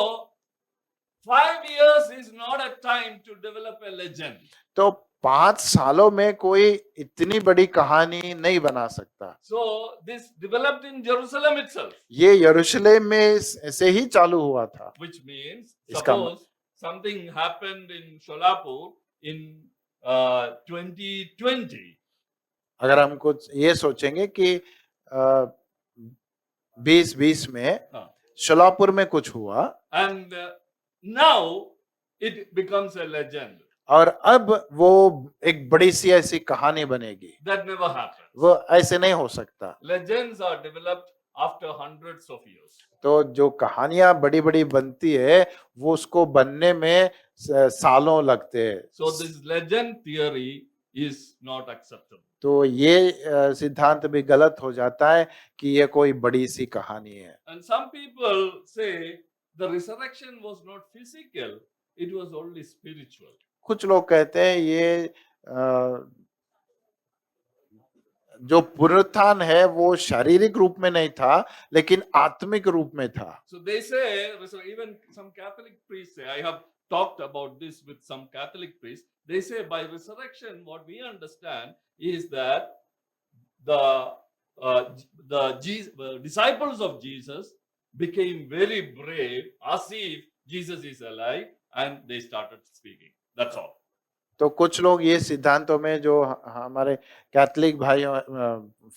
5 years is not a time to develop a legend. तो 5 सालों में कोई इतनी बड़ी कहानी नहीं बना सकता। So this developed in Jerusalem itself. ये यरूशलेम में से ही चालू हुआ था। Which means, इसका suppose something happened in Sholapur in 2020. अगर हम कुछ ये सोचेंगे कि 2020 में शोलापुर में कुछ हुआ, and now it becomes a legend. और अब वो एक बड़ी सी ऐसी कहानी बनेगी। That never happens. वो ऐसे नहीं हो सकता। Legends are developed after hundreds of years. तो जो कहानियां बड़ी बड़ी बनती है वो उसको बनने में सालों लगते हैं। So this legend theory is not acceptable. तो ये सिद्धांत भी गलत हो जाता है कि ये कोई बड़ी सी कहानी है। And some people say the resurrection was not physical, it was only spiritual. कुछ लोग कहते हैं ये जो पुनरुत्थान है वो शारीरिक रूप में नहीं था लेकिन आत्मिक रूप में था। So they say, even some Catholic priests say, I have talked about this with some Catholic priests. They say by resurrection, what we understand is that the disciples of Jesus became very brave, as if Jesus is alive, and they started speaking. That's all. तो कुछ लोग ये सिद्धांतों में जो हमारे कैथोलिक भाइयों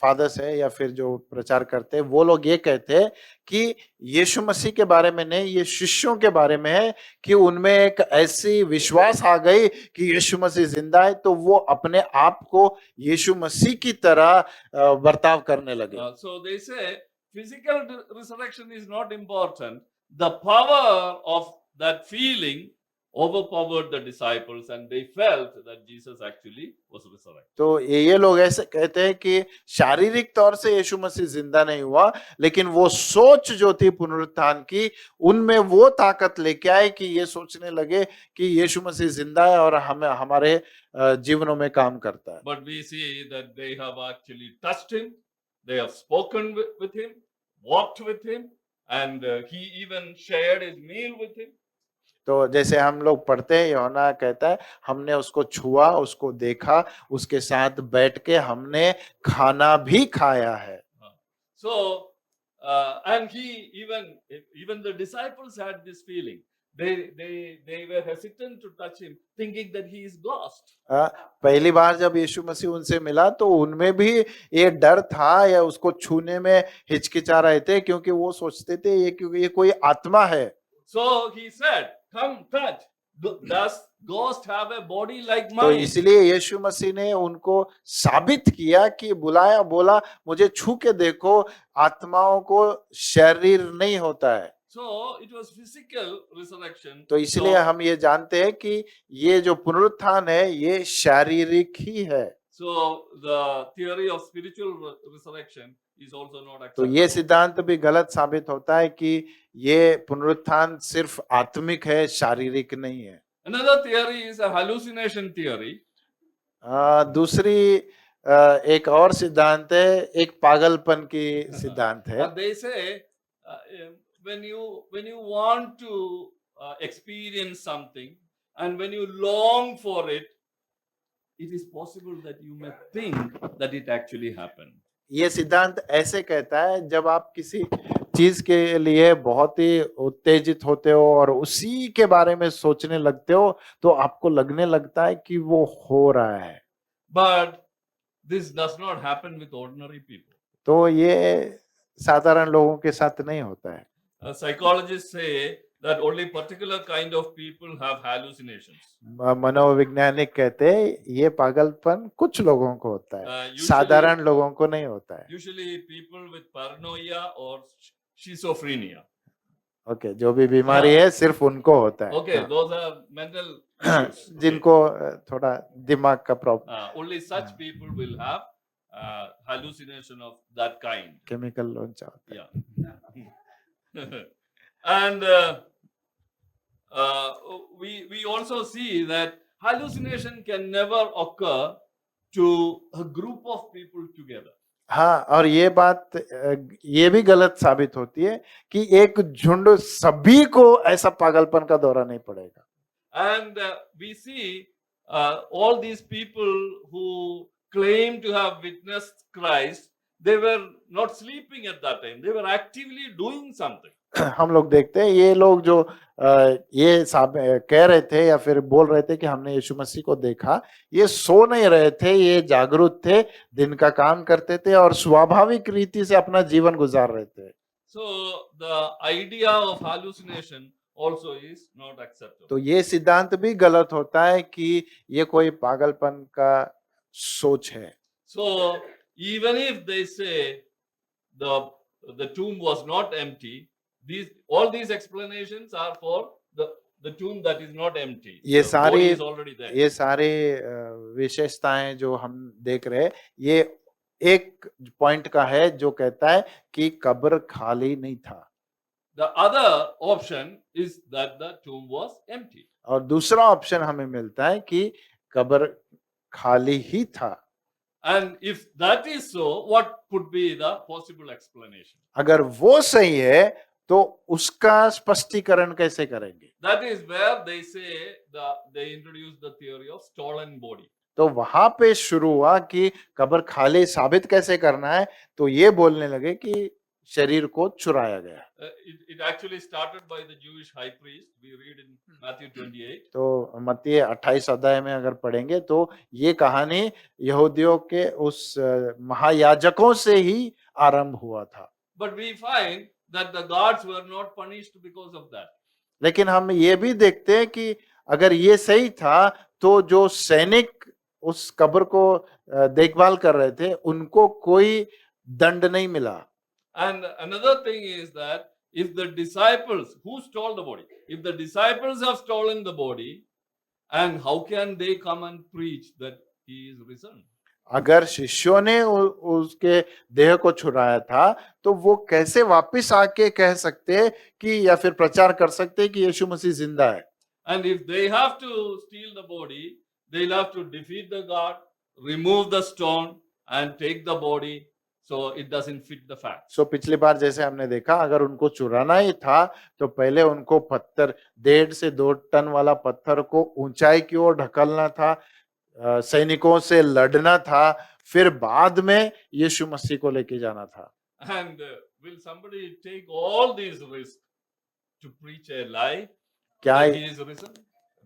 फादर्स है या फिर जो प्रचार करते हैं वो लोग ये कहते हैं कि यीशु मसीह के बारे में नहीं, ये शिष्यों के बारे में है कि उनमें एक ऐसी विश्वास आ गई कि यीशु मसीह जिंदा है, तो वो अपने आप को यीशु मसीह की तरह बर्ताव करने लगे। So they say physical resurrection is not important. The power of that feeling overpowered the disciples, and they felt that Jesus actually was resurrected. तो ये लोग ऐसे कहते हैं कि शारीरिक तौर से यीशु मसीह जिंदा नहीं हुआ, लेकिन वो सोच जो थी पुनरुत्थान की, उनमें वो ताकत लेके आए कि ये सोचने लगे कि यीशु मसीह जिंदा है और हमें हमारे जीवनों में काम करता है। But we see that they have actually touched him, they have spoken with him, walked with him, and he even shared his meal with him. तो जैसे हम लोग पढ़ते हैं, यूहन्ना कहता है हमने उसको छुआ, उसको देखा, उसके साथ बैठ के हमने खाना भी खाया है। So and he even the disciples had this feeling. They were hesitant to touch him, thinking that he is ghost. पहली बार जब यीशु मसीह उनसे मिला तो उनमें भी ये डर था या उसको छूने में हिचकिचा रहे थे, क्योंकि वो सोचते थे ये कोई आत्मा है। So he said, "Come touch. Does ghost have a body like तो mine?" इसलिए यीशु मसीह ने उनको साबित किया कि बुलाया, बोला मुझे छू के देखो, आत्माओं को शरीर नहीं होता है। So it was physical resurrection. तो इसलिए हम ये जानते हैं कि ये जो पुनरुत्थान है ये शारीरिक ही है। So the theory of spiritual resurrection is also not तो acceptable. ये सिद्धांत भी गलत साबित होता है कि ये पुनरुत्थान सिर्फ आत्मिक है, शारीरिक नहीं है। Another theory is a hallucination theory. दूसरी एक और सिद्धांत है, एक पागलपन की सिद्धांत है। And they say when you want to experience something and when you long for it, it is possible that you may think that it actually happened. ये सिद्धांत ऐसे कहता है, जब आप किसी चीज के लिए बहुत ही उत्तेजित होते हो और उसी के बारे में सोचने लगते हो तो आपको लगने लगता है कि वो हो रहा है। But this does not happen with ordinary people. तो ये साधारण लोगों के साथ नहीं होता है। Psychologists say that only particular kind of people have hallucinations. मनोवैज्ञानिक कहते हैं ये पागलपन कुछ लोगों को होता है, साधारण लोगों को नहीं होता है। Usually people with paranoia or schizophrenia. Okay, जो भी बीमारी है सिर्फ उनको होता है। Okay, those are mental issues. जिनको थोड़ा दिमाग का problem, Only such people will have hallucination of that kind. Chemical launch होता है। Yeah. And we also see that hallucination can never occur to a group of people together. हाँ, और ये बात ये भी गलत साबित होती है कि एक झुंड सभी को ऐसा पागलपन का दौरा नहीं पड़ेगा। And we see all these people who claim to have witnessed Christ, they were not sleeping at that time. They were actively doing something. हम लोग देखते हैं ये लोग जो ये कह रहे थे या फिर बोल रहे थे कि हमने यीशु मसीह को देखा, ये सो नहीं रहे थे, ये जागरूक थे, दिन का काम करते थे और स्वाभाविक रीति से अपना जीवन गुजार रहे थे। So the idea of hallucination also is not acceptable. तो ये सिद्धांत भी गलत होता है कि ये कोई पागलपन का सोच है। So even if they say the tomb was not empty, all these explanations are for the tomb that is not empty. ये The body सारी is already there. ये सारे विशेषताएं जो हम देख रहे हैं, ये एक पॉइंट का है जो कहता है कि कब्र खाली नहीं था। The other option is that the tomb was empty. और दूसरा ऑप्शन हमें मिलता है कि कब्र खाली ही था। And if that is so, what could be the possible explanation? अगर वो सही है तो उसका स्पष्टीकरण कैसे करेंगे? That is where they say they introduce the theory of stolen body. तो वहां पे शुरू हुआ कि कब्र खाली साबित कैसे करना है, तो ये बोलने लगे कि शरीर को चुराया गया। It actually started by the Jewish high priest. We read in Matthew 28. तो मत्ती 28 अध्याय में अगर पढ़ेंगे तो ये कहानी यहूदियों के उस महायाजकों से ही आरंभ हुआ था। But we find that the gods were not punished because of that. लेकिन हम ये भी देखते हैं कि अगर ये सही था तो जो सैनिक उस कब्र को देखभाल कर रहे थे उनको कोई दंड नहीं मिला। And another thing is that if the disciples who stole the body, if the disciples have stolen the body, and how can they come and preach that he is risen? अगर शिष्यों ने उसके देह को छुड़ाया था तो वो कैसे वापस आके कह सकते कि या फिर प्रचार कर सकते कि यीशु मसीह जिंदा है? And if they have to steal the body, they'll have to defeat the god, remove the stone, and take the body, so it doesn't fit the facts. सो पिछली बार जैसे हमने देखा अगर उनको चुराना ही था तो पहले उनको पत्थर 1.5 से 2 टन वाला पत्थर को ऊंचाई की ओर ढकलना था, सैनिकों से लड़ना था, फिर बाद में यीशु मसीह को लेके जाना था। And will somebody take all these risks to preach a lie क्या that he is risen?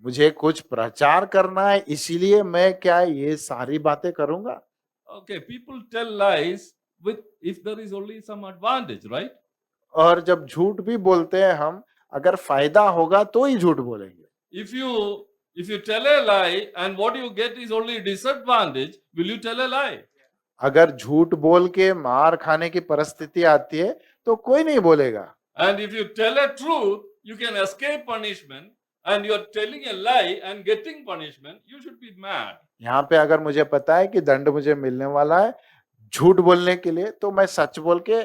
मुझे कुछ प्रचार करना है इसीलिए मैं क्या ये सारी बातें करूंगा? Okay, people tell lies with if there is only some advantage, right? और जब झूठ भी बोलते हैं हम, अगर फायदा होगा तो ही झूठ बोलेंगे। If you tell a lie and what you get is only disadvantage, will you tell a lie? अगर झूठ बोल के मार खाने की परिस्थिति आती है तो कोई नहीं बोलेगा। And if you tell a truth, you can escape punishment, and you're telling a lie and getting punishment, you should be mad. यहाँ पे अगर मुझे पता है कि दंड मुझे मिलने वाला है झूठ बोलने के लिए, तो मैं सच बोल के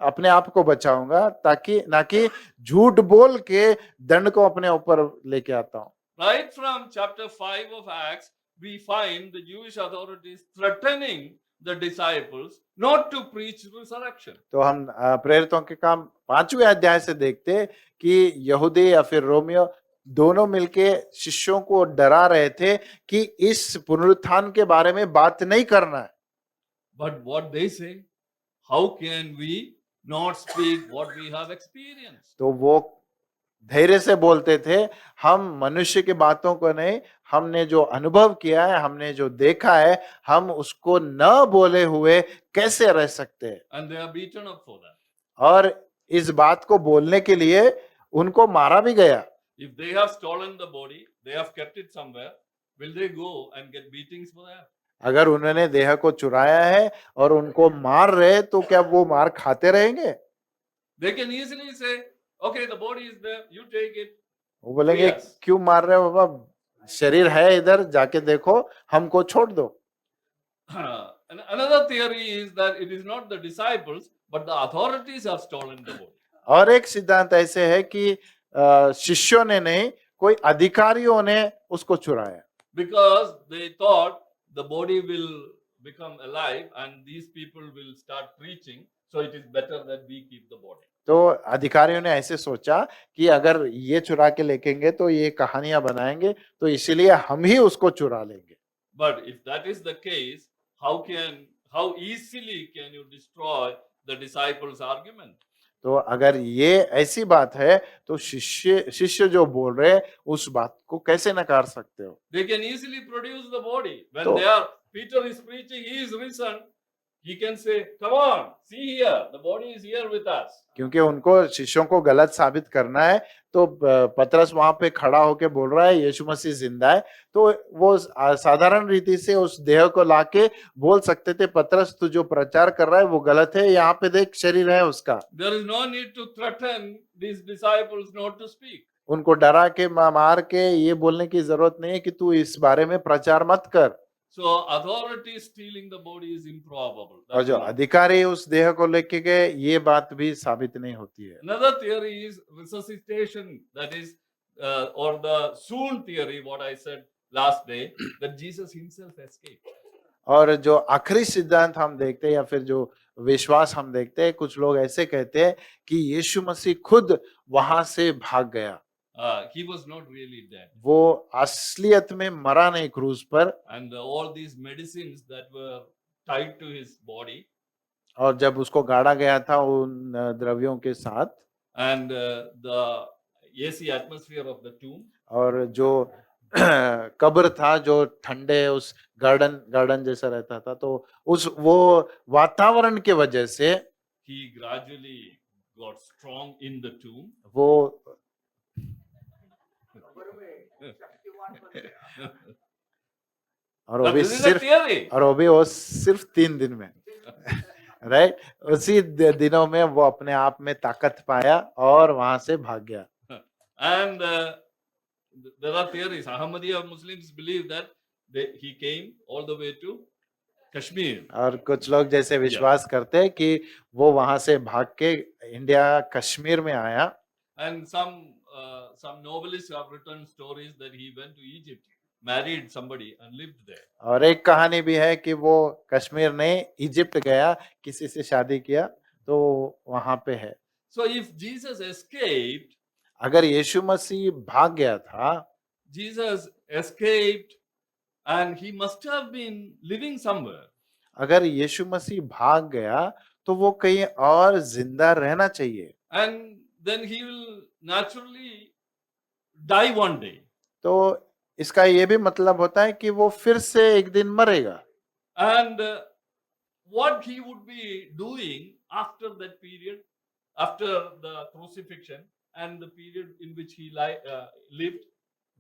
अपने आप को बचाऊंगा, ताकि ना कि झूठ बोल के दंड को अपने ऊपर लेके आता हूँ। Right from chapter 5 of Acts, we find the Jewish authorities threatening the disciples not to preach resurrection. तो हम प्रेरितों के काम 5वें अध्याय से देखते हैं कि यहूदी या फिर रोमियो दोनों मिलके शिष्यों को डरा रहे थे कि इस पुनरुत्थान के बारे में बात नहीं करना है। But what they say, how can we not speak what we have experienced? तो वो धैर्य से बोलते थे, हम मनुष्य की बातों को नहीं, हमने जो अनुभव किया है, हमने जो देखा है, हम उसको न बोले हुए कैसे रह सकते हैं? And they are beaten up for that. और इस बात को बोलने के लिए उनको मारा भी गया। If they have stolen the body, they have kept it somewhere, will they go and get beatings for that? अगर उन्होंने देह को चुराया है और उनको मार रहे तो क्या वो मार खाते रहेंगे? They can easily say, okay, the body is there, you take it. वो बोलेंगे Yes. क्यों मार रहे हो बाबा, शरीर है इधर, जाके देखो, हमको छोड़ दो। And another theory is that it is not the disciples, but the authorities have stolen the body. और एक सिद्धांत ऐसे है कि शिष्यों ने नहीं, कोई अधिकारियों ने उसको चुराया, Because they thought the body will become alive and these people will start preaching, so it is better that we keep the body. तो अधिकारियों ने ऐसे सोचा कि अगर ये चुरा के लेकेंगे तो ये कहानियां बनाएंगे, तो इसीलिए हम ही उसको चुरा लेंगे। But if that is the case, how easily can you destroy the disciples' argument? तो अगर ये ऐसी बात है तो शिष्य जो बोल रहे हैं उस बात को कैसे नकार सकते हो? They can easily produce the body. When So- Peter is preaching, he is risen. He can say, come on, see here, the body is here with us. क्योंकि उनको शिष्यों को गलत साबित करना है, तो पतरस वहां पे खड़ा होके बोल रहा है यीशु मसीह जिंदा है, तो वो साधारण रीति से उस देह को लाके बोल सकते थे, पतरस तू जो प्रचार कर रहा है वो गलत है, यहाँ पे देख शरीर है उसका। There is no need to threaten these disciples not to speak. उनको डरा के मार के ये बोलने की जरूरत नहीं है कि तू इस बारे में प्रचार मत कर। So authority stealing the body is improbable. और जो अधिकारी उस देह को लेके गए, ये बात भी साबित नहीं होती है। Another theory is resuscitation, that is, or the soon theory, what I said last day, that Jesus himself escaped. और जो आखिरी सिद्धांत हम देखते हैं या फिर जो विश्वास हम देखते हैं, कुछ लोग ऐसे कहते हैं कि यीशु मसीह खुद वहां से भाग गया। He was not really dead. वो असलियत में मरा नहीं क्रूज पर, And all these medicines that were tied to his body, और जब उसको गाड़ा गया था उन द्रव्यों के साथ, and the AC atmosphere of the tomb, और जो कब्र था जो ठंडे उस गार्डन जैसा रहता था, तो उस वो वातावरण के वजह से he gradually got strong in the tomb. वो कब्र में शक्तिवान बन गया। और वो But भी this is a सिर्फ theory. और वो भी वो सिर्फ 3 दिन में, राइट, उसी दिनों में वो अपने आप में ताकत पाया और वहां से भाग गया। And there are theories. Ahmadiyya Muslims believe that he came all the way to Kashmir. और कुछ लोग जैसे विश्वास करते हैं कि वो वहां से भाग के इंडिया कश्मीर में आया, And some novelists have written stories that he went to Egypt, married somebody, and lived there. और एक कहानी भी है कि वो कश्मीर नहीं इजिप्ट गया, किसी से शादी किया, तो वहां पे है। So if Jesus escaped, अगर यीशु मसीह भाग गया था, Jesus escaped, and he must have been living somewhere. अगर यीशु मसीह भाग गया तो वो कहीं और जिंदा रहना चाहिए, And then he will naturally die one day. तो इसका ये भी मतलब होता है कि वो फिर से एक दिन मरेगा। And what he would be doing after that period, after the crucifixion and the period in which he lived,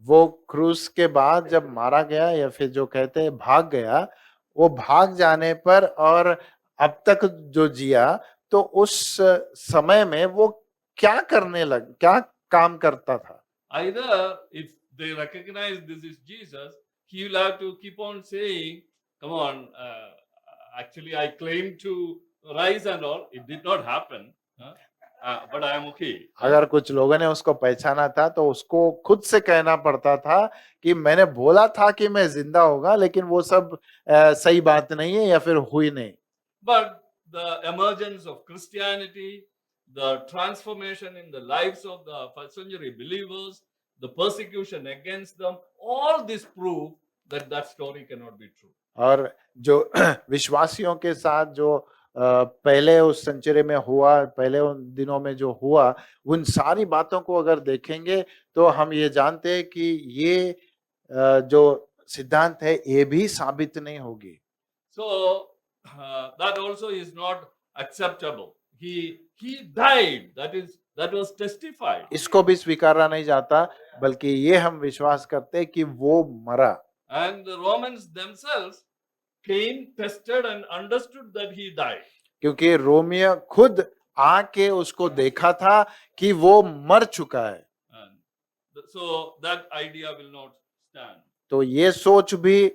वो क्रूस के बाद जब मारा गया या फिर जो कहते हैं भाग गया, वो भाग जाने पर और अब तक जो जिया, तो उस समय में वो क्या काम करता था। either if they recognize this is Jesus, he will have to keep on saying, come on, actually I claim to rise and all. It did not happen, but I am okay. अगर कुछ लोगों ने उसको पहचाना था तो उसको खुद से कहना पड़ता था कि मैंने बोला था कि मैं जिंदा होगा, लेकिन वो सब सही बात नहीं है या फिर हुई नहीं। But the emergence of Christianity, the transformation in the lives of the first century believers, the persecution against them, all this prove that that story cannot be true. और जो विश्वासियों के साथ जो पहले उस सेंचुरी में हुआ, पहले उन दिनों में जो हुआ, उन सारी बातों को अगर देखेंगे तो हम ये जानते हैं कि ये जो सिद्धांत है ये भी साबित नहीं होगी। So that also is not acceptable. He died. That was testified. इसको भी स्वीकारा नहीं जाता, बल्कि ये हम विश्वास करते हैं कि वो मरा। And the Romans themselves came, tested, and understood that he died. क्योंकि रोमियो खुद आके उसको देखा था कि वो मर चुका है, And so that idea will not stand. तो ये सोच भी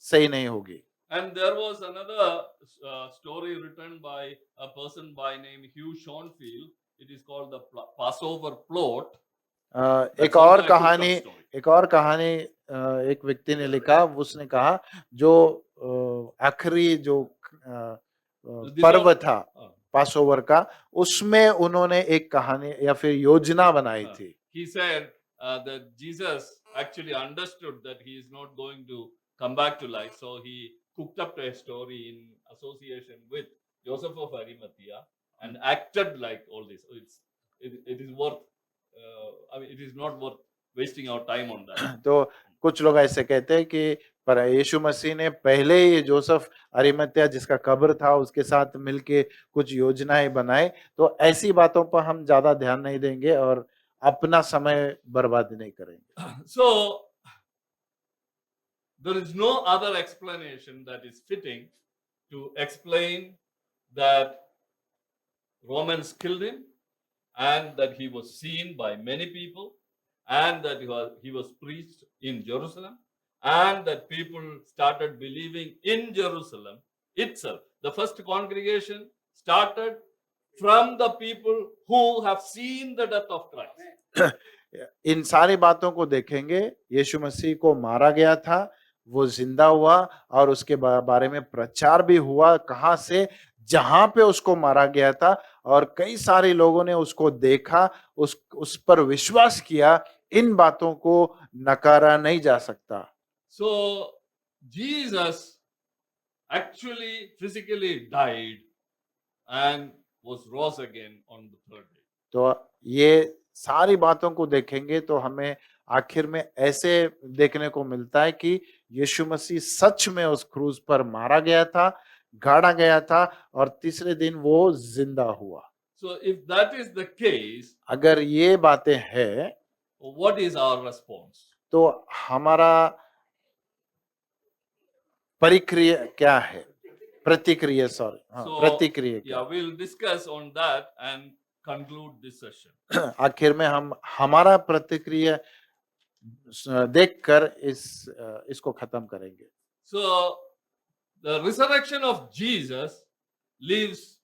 सही नहीं होगी। And there was another story written by a person by name Hugh Schonfield. It is called the Passover plot. एक और कहानी एक व्यक्ति ने लिखा, उसने कहा जो आखिरी जो पर्व था पासओवर का, उसमें उन्होंने एक कहानी या फिर योजना बनाई थी। He said that Jesus actually understood that he is not going to come back to life, so he cooked up a story in association with Joseph of Arimathea and acted like all this. It is worth. It is not worth wasting our time on that. तो कुछ लोग ऐसे कहते हैं कि पर यीशु मसीह ने पहले ही जोसेफ अरिमत्या जिसका कब्र था उसके साथ मिलके कुछ योजनाएं बनाए, तो ऐसी बातों पर हम ज्यादा ध्यान नहीं देंगे और अपना समय बर्बाद नहीं करेंगे। So there is no other explanation that is fitting to explain that Romans killed him and that he was seen by many people and that he was preached in Jerusalem and that people started believing in Jerusalem itself. The first congregation started from the people who have seen the death of Christ. इन सारी बातों को देखेंगे, यीशु मसीह को मारा गया था वो जिंदा हुआ और उसके बारे में प्रचार भी हुआ। कहाँ से? जहां पे उसको मारा गया था, और कई सारे लोगों ने उसको देखा, उस पर विश्वास किया। इन बातों को नकारा नहीं जा सकता। So Jesus actually physically died and was rose again on the third day. तो ये सारी बातों को देखेंगे तो हमें आखिर में ऐसे देखने को मिलता है कि यीशु मसीह सच में उस क्रूज पर मारा गया था, गाड़ा गया था, और तीसरे दिन वो जिंदा हुआ। So if that is the case, अगर ये बातें हैं what is our response? तो हमारा परिक्रिया क्या है? प्रतिक्रिया, सॉरी, So, प्रतिक्रिया क्या? Yeah, we'll discuss on that and conclude this session. आखिर में हम हमारा प्रतिक्रिया देखकर इसको खत्म करेंगे। So, the resurrection of Jesus leaves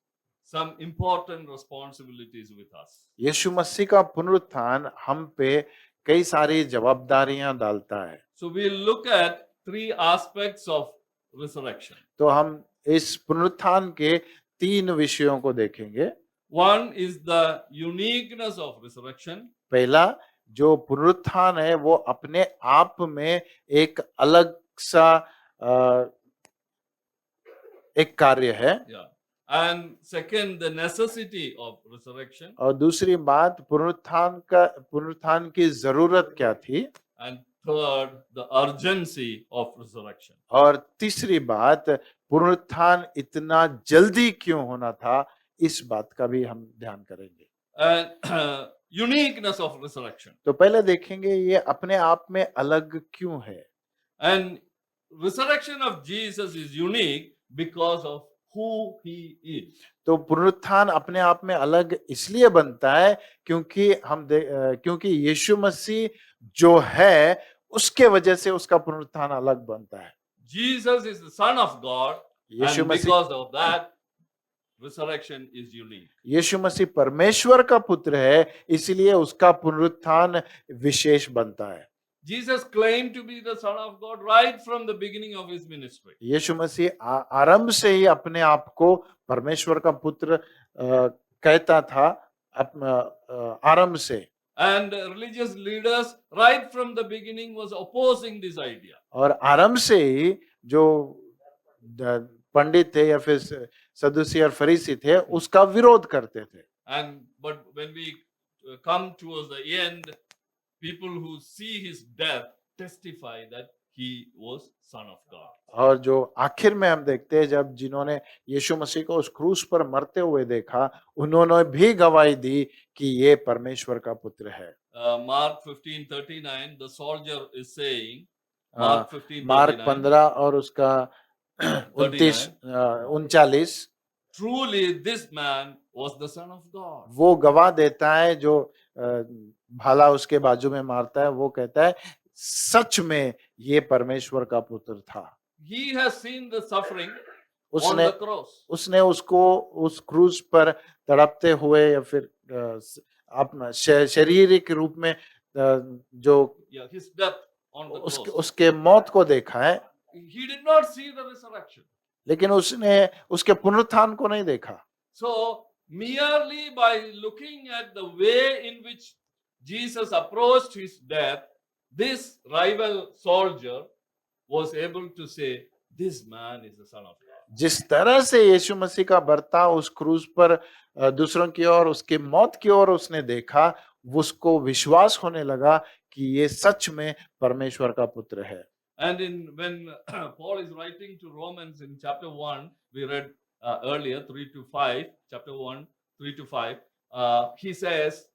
some important responsibilities with us. यीशु मसीह का पुनरुत्थान हम पे कई सारी जवाबदारियां डालता है। So, we'll look at three aspects of resurrection. तो हम इस पुनरुत्थान के 3 विषयों को देखेंगे। One is the uniqueness of resurrection. पहला, जो पुनरुत्थान है वो अपने आप में एक अलग सा एक कार्य है। Yeah. And second, the necessity of resurrection. और दूसरी बात, पुनरुत्थान की जरूरत क्या थी। And third, the urgency of resurrection. और तीसरी बात, पुनरुत्थान इतना जल्दी क्यों होना था, इस बात का भी हम ध्यान करेंगे। And uniqueness of resurrection. तो पहले देखेंगे ये अपने आप में अलग क्यों है। And resurrection of Jesus is unique because of who he is. तो पुनरुत्थान अपने आप में अलग इसलिए बनता है क्योंकि यीशु मसीह जो है उसके वजह से उसका पुनरुत्थान अलग बनता है। Jesus is the Son of God, Yeshu and Masih because of that, resurrection is unique. यीशु मसीह परमेश्वर का पुत्र है, इसलिए उसका पुनरुत्थान विशेष बनता है। Jesus claimed to be the Son of God right from the beginning of his ministry. यीशु मसीह आरंभ से ही अपने आप को परमेश्वर का पुत्र कहता था, आरंभ से। And religious leaders right from the beginning was opposing this idea. और आरंभ से ही जो पंडित थे या फिर सदूसी और फरीसी थे, उसका विरोध करते थे। But when we come towards the end, people who see his death testify that he was Son of God. और जो आखिर में हम देखते हैं, जब जिन्होंने यीशु मसीह को उस क्रूस पर मरते हुए देखा, उन्होंने भी गवाही दी कि ये परमेश्वर का पुत्र है। Mark 15:39, the soldier is saying, mark 15 और उसका 39, truly this man was the Son of God. वो गवाह देता है, जो भाला उसके बाजू में मारता है, वो कहता है सच में ये परमेश्वर का पुत्र था। He has seen the suffering on the cross. उसने उसको उस क्रूस पर तड़पते हुए या फिर अपना शारीरिक रूप में जो his death on the cross. उसके मौत को देखा है। He did not see the resurrection. लेकिन उसने उसके पुनरुत्थान को नहीं देखा। So merely by looking at the way in which Jesus approached his death, this rival soldier was able to say, this man is the Son of God. जिस तरह से यीशु मसीह का बर्ताव उस क्रूस पर दूसरों की ओर, उसके मौत की ओर उसने देखा, उसको विश्वास होने लगा कि ये सच में परमेश्वर का पुत्र है। And when Paul is writing to Romans in chapter 1, we read earlier 3-5, chapter 1, 3-5, he says,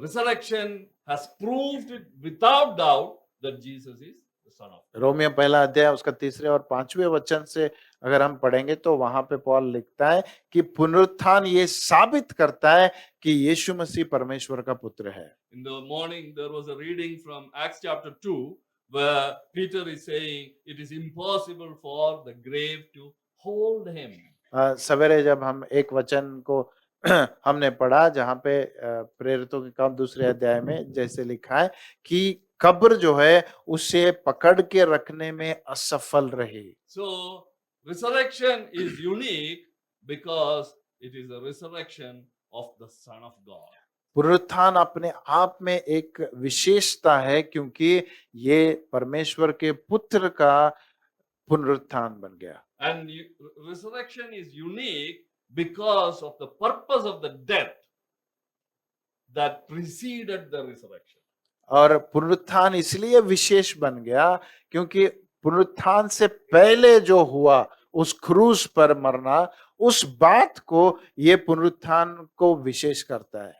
resurrection has proved it without doubt that Jesus is the Son of God. Romeo पहला अध्याय उसका 3 और 5वें वचन से अगर हम पढ़ेंगे तो वहां पे पौल लिखता है कि पुनरुत्थान ये साबित करता है कि यीशु मसीह परमेश्वर का पुत्र है। In the morning there was a reading from Acts chapter 2 where Peter is saying it is impossible for the grave to hold him. सवेरे जब हम एक वचन को हमने पढ़ा, जहाँ पे प्रेरितों के काम 2 अध्याय में जैसे लिखा है कि कब्र जो है उसे पकड़ के रखने में असफल रही। So, resurrection is unique because it is a resurrection of the Son of God. पुनरुत्थान अपने आप में एक विशेषता है क्योंकि ये परमेश्वर के पुत्र का पुनरुत्थान बन गया। And resurrection is unique because of the purpose of the death that preceded the resurrection. और पुनरुत्थान इसलिए विशेष बन गया क्योंकि पुनरुत्थान से पहले जो हुआ उस क्रूस पर मरना, उस बात को ये पुनरुत्थान को विशेष करता है।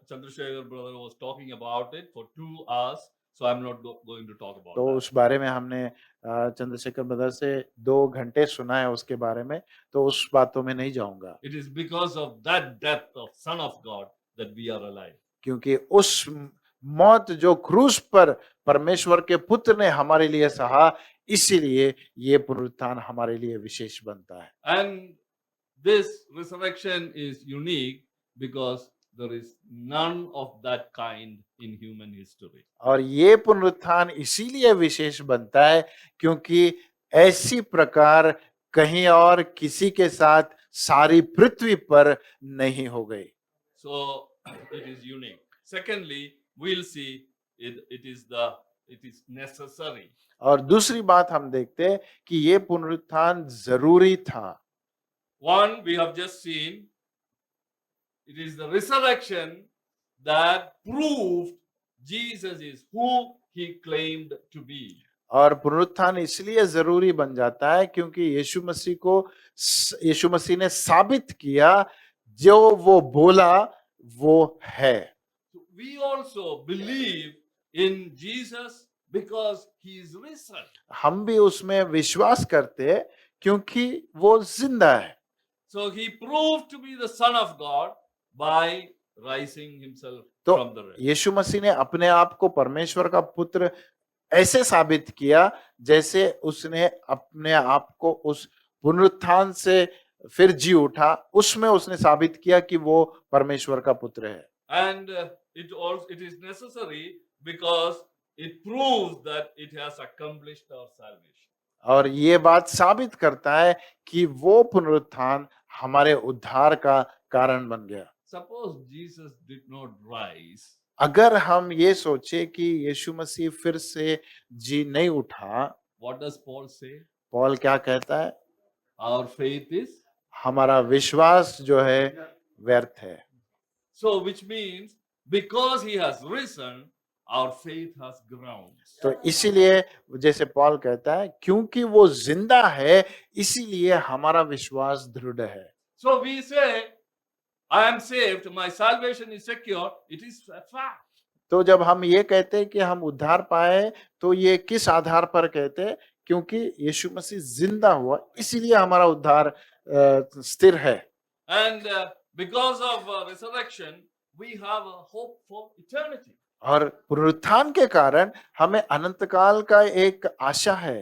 Chandrasekhar brother was talking about it for 2 hours, so I'm not going to talk about तो that. उस बारे में हमने चंद्रशेखर ब्रदर से 2 घंटे सुना है उसके बारे में, तो उस बातों में नहीं जाऊंगा। It is because of that death of Son of God that we are alive. क्योंकि उस मौत जो क्रूस पर परमेश्वर के पुत्र ने हमारे लिए सहा, इसीलिए ये पुनरुत्थान हमारे लिए विशेष बनता है। And this resurrection is unique because there is none of that kind in human history. और ये पुनरुत्थान इसीलिए विशेष बनता है क्योंकि ऐसी प्रकार कहीं और किसी के साथ सारी पृथ्वी पर नहीं हो गई। So it is unique. Secondly, we'll see it is necessary. और दूसरी बात हम देखते हैं कि ये पुनरुत्थान जरूरी था। One, we have just seen, it is the resurrection that proved Jesus is who he claimed to be. और पुनरुत्थान इसलिए जरूरी बन जाता है क्योंकि यीशु मसीह ने साबित किया जो वो बोला वो है। So we also believe in Jesus because he is risen. हम भी उसमें विश्वास करते हैं क्योंकि वो जिंदा है। So he proved to be the Son of God by rising himself तो from the dead. यीशु मसीह ने अपने आप को परमेश्वर का पुत्र ऐसे साबित किया जैसे उसने अपने आप को उस पुनरुत्थान से फिर जी उठा, उसमें उसने साबित किया कि वो परमेश्वर का पुत्र है। And it is necessary because it proves that it has accomplished our salvation. और ये बात साबित करता है कि वो पुनरुत्थान हमारे उद्धार का कारण बन गया। Suppose Jesus did not rise, अगर हम ये सोचे कि यीशु मसीह फिर से जी नहीं उठा, what does Paul say? Paul क्या कहता है? Our faith is. हमारा विश्वास जो है व्यर्थ है। So which means because he has risen, our faith has grounds. तो इसीलिए जैसे पौल कहता है क्योंकि वो जिंदा है इसीलिए हमारा विश्वास दृढ़ है। So we say, I am saved, my salvation is secure. It is a fact. तो जब हम ये कहते हैं कि हम उद्धार पाए तो ये किस आधार पर कहते हैं? क्योंकि यीशु मसीह जिंदा हुआ इसीलिए हमारा उद्धार स्थिर है। And because of resurrection, we have a hope for eternity. और पुनरुत्थान के कारण हमें अनंत काल का एक आशा है।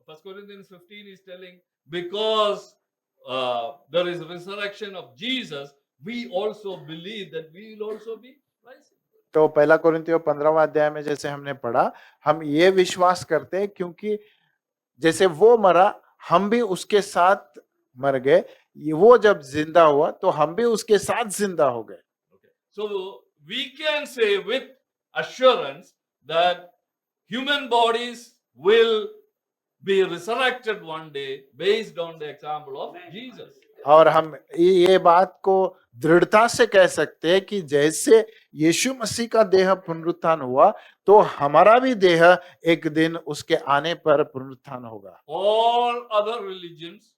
1 Corinthians 15 is telling, because there is resurrection of Jesus, we also believe that we will also be rising. तो पहला कोरिन्थियों 15वां अध्याय में जैसे हमने पढ़ा, हम ये विश्वास करते हैं क्योंकि जैसे वो मरा हम भी उसके साथ मर गए, वो जब जिंदा हुआ तो हम भी उसके साथ जिंदा हो गए। Okay. So we can say with assurance that human bodies will be resurrected one day based on the example of Jesus. और हम ये बात को दृढ़ता से कह सकते हैं कि जैसे यीशु मसीह का देह पुनरुत्थान हुआ तो हमारा भी देह एक दिन उसके आने पर पुनरुत्थान होगा। All other religions,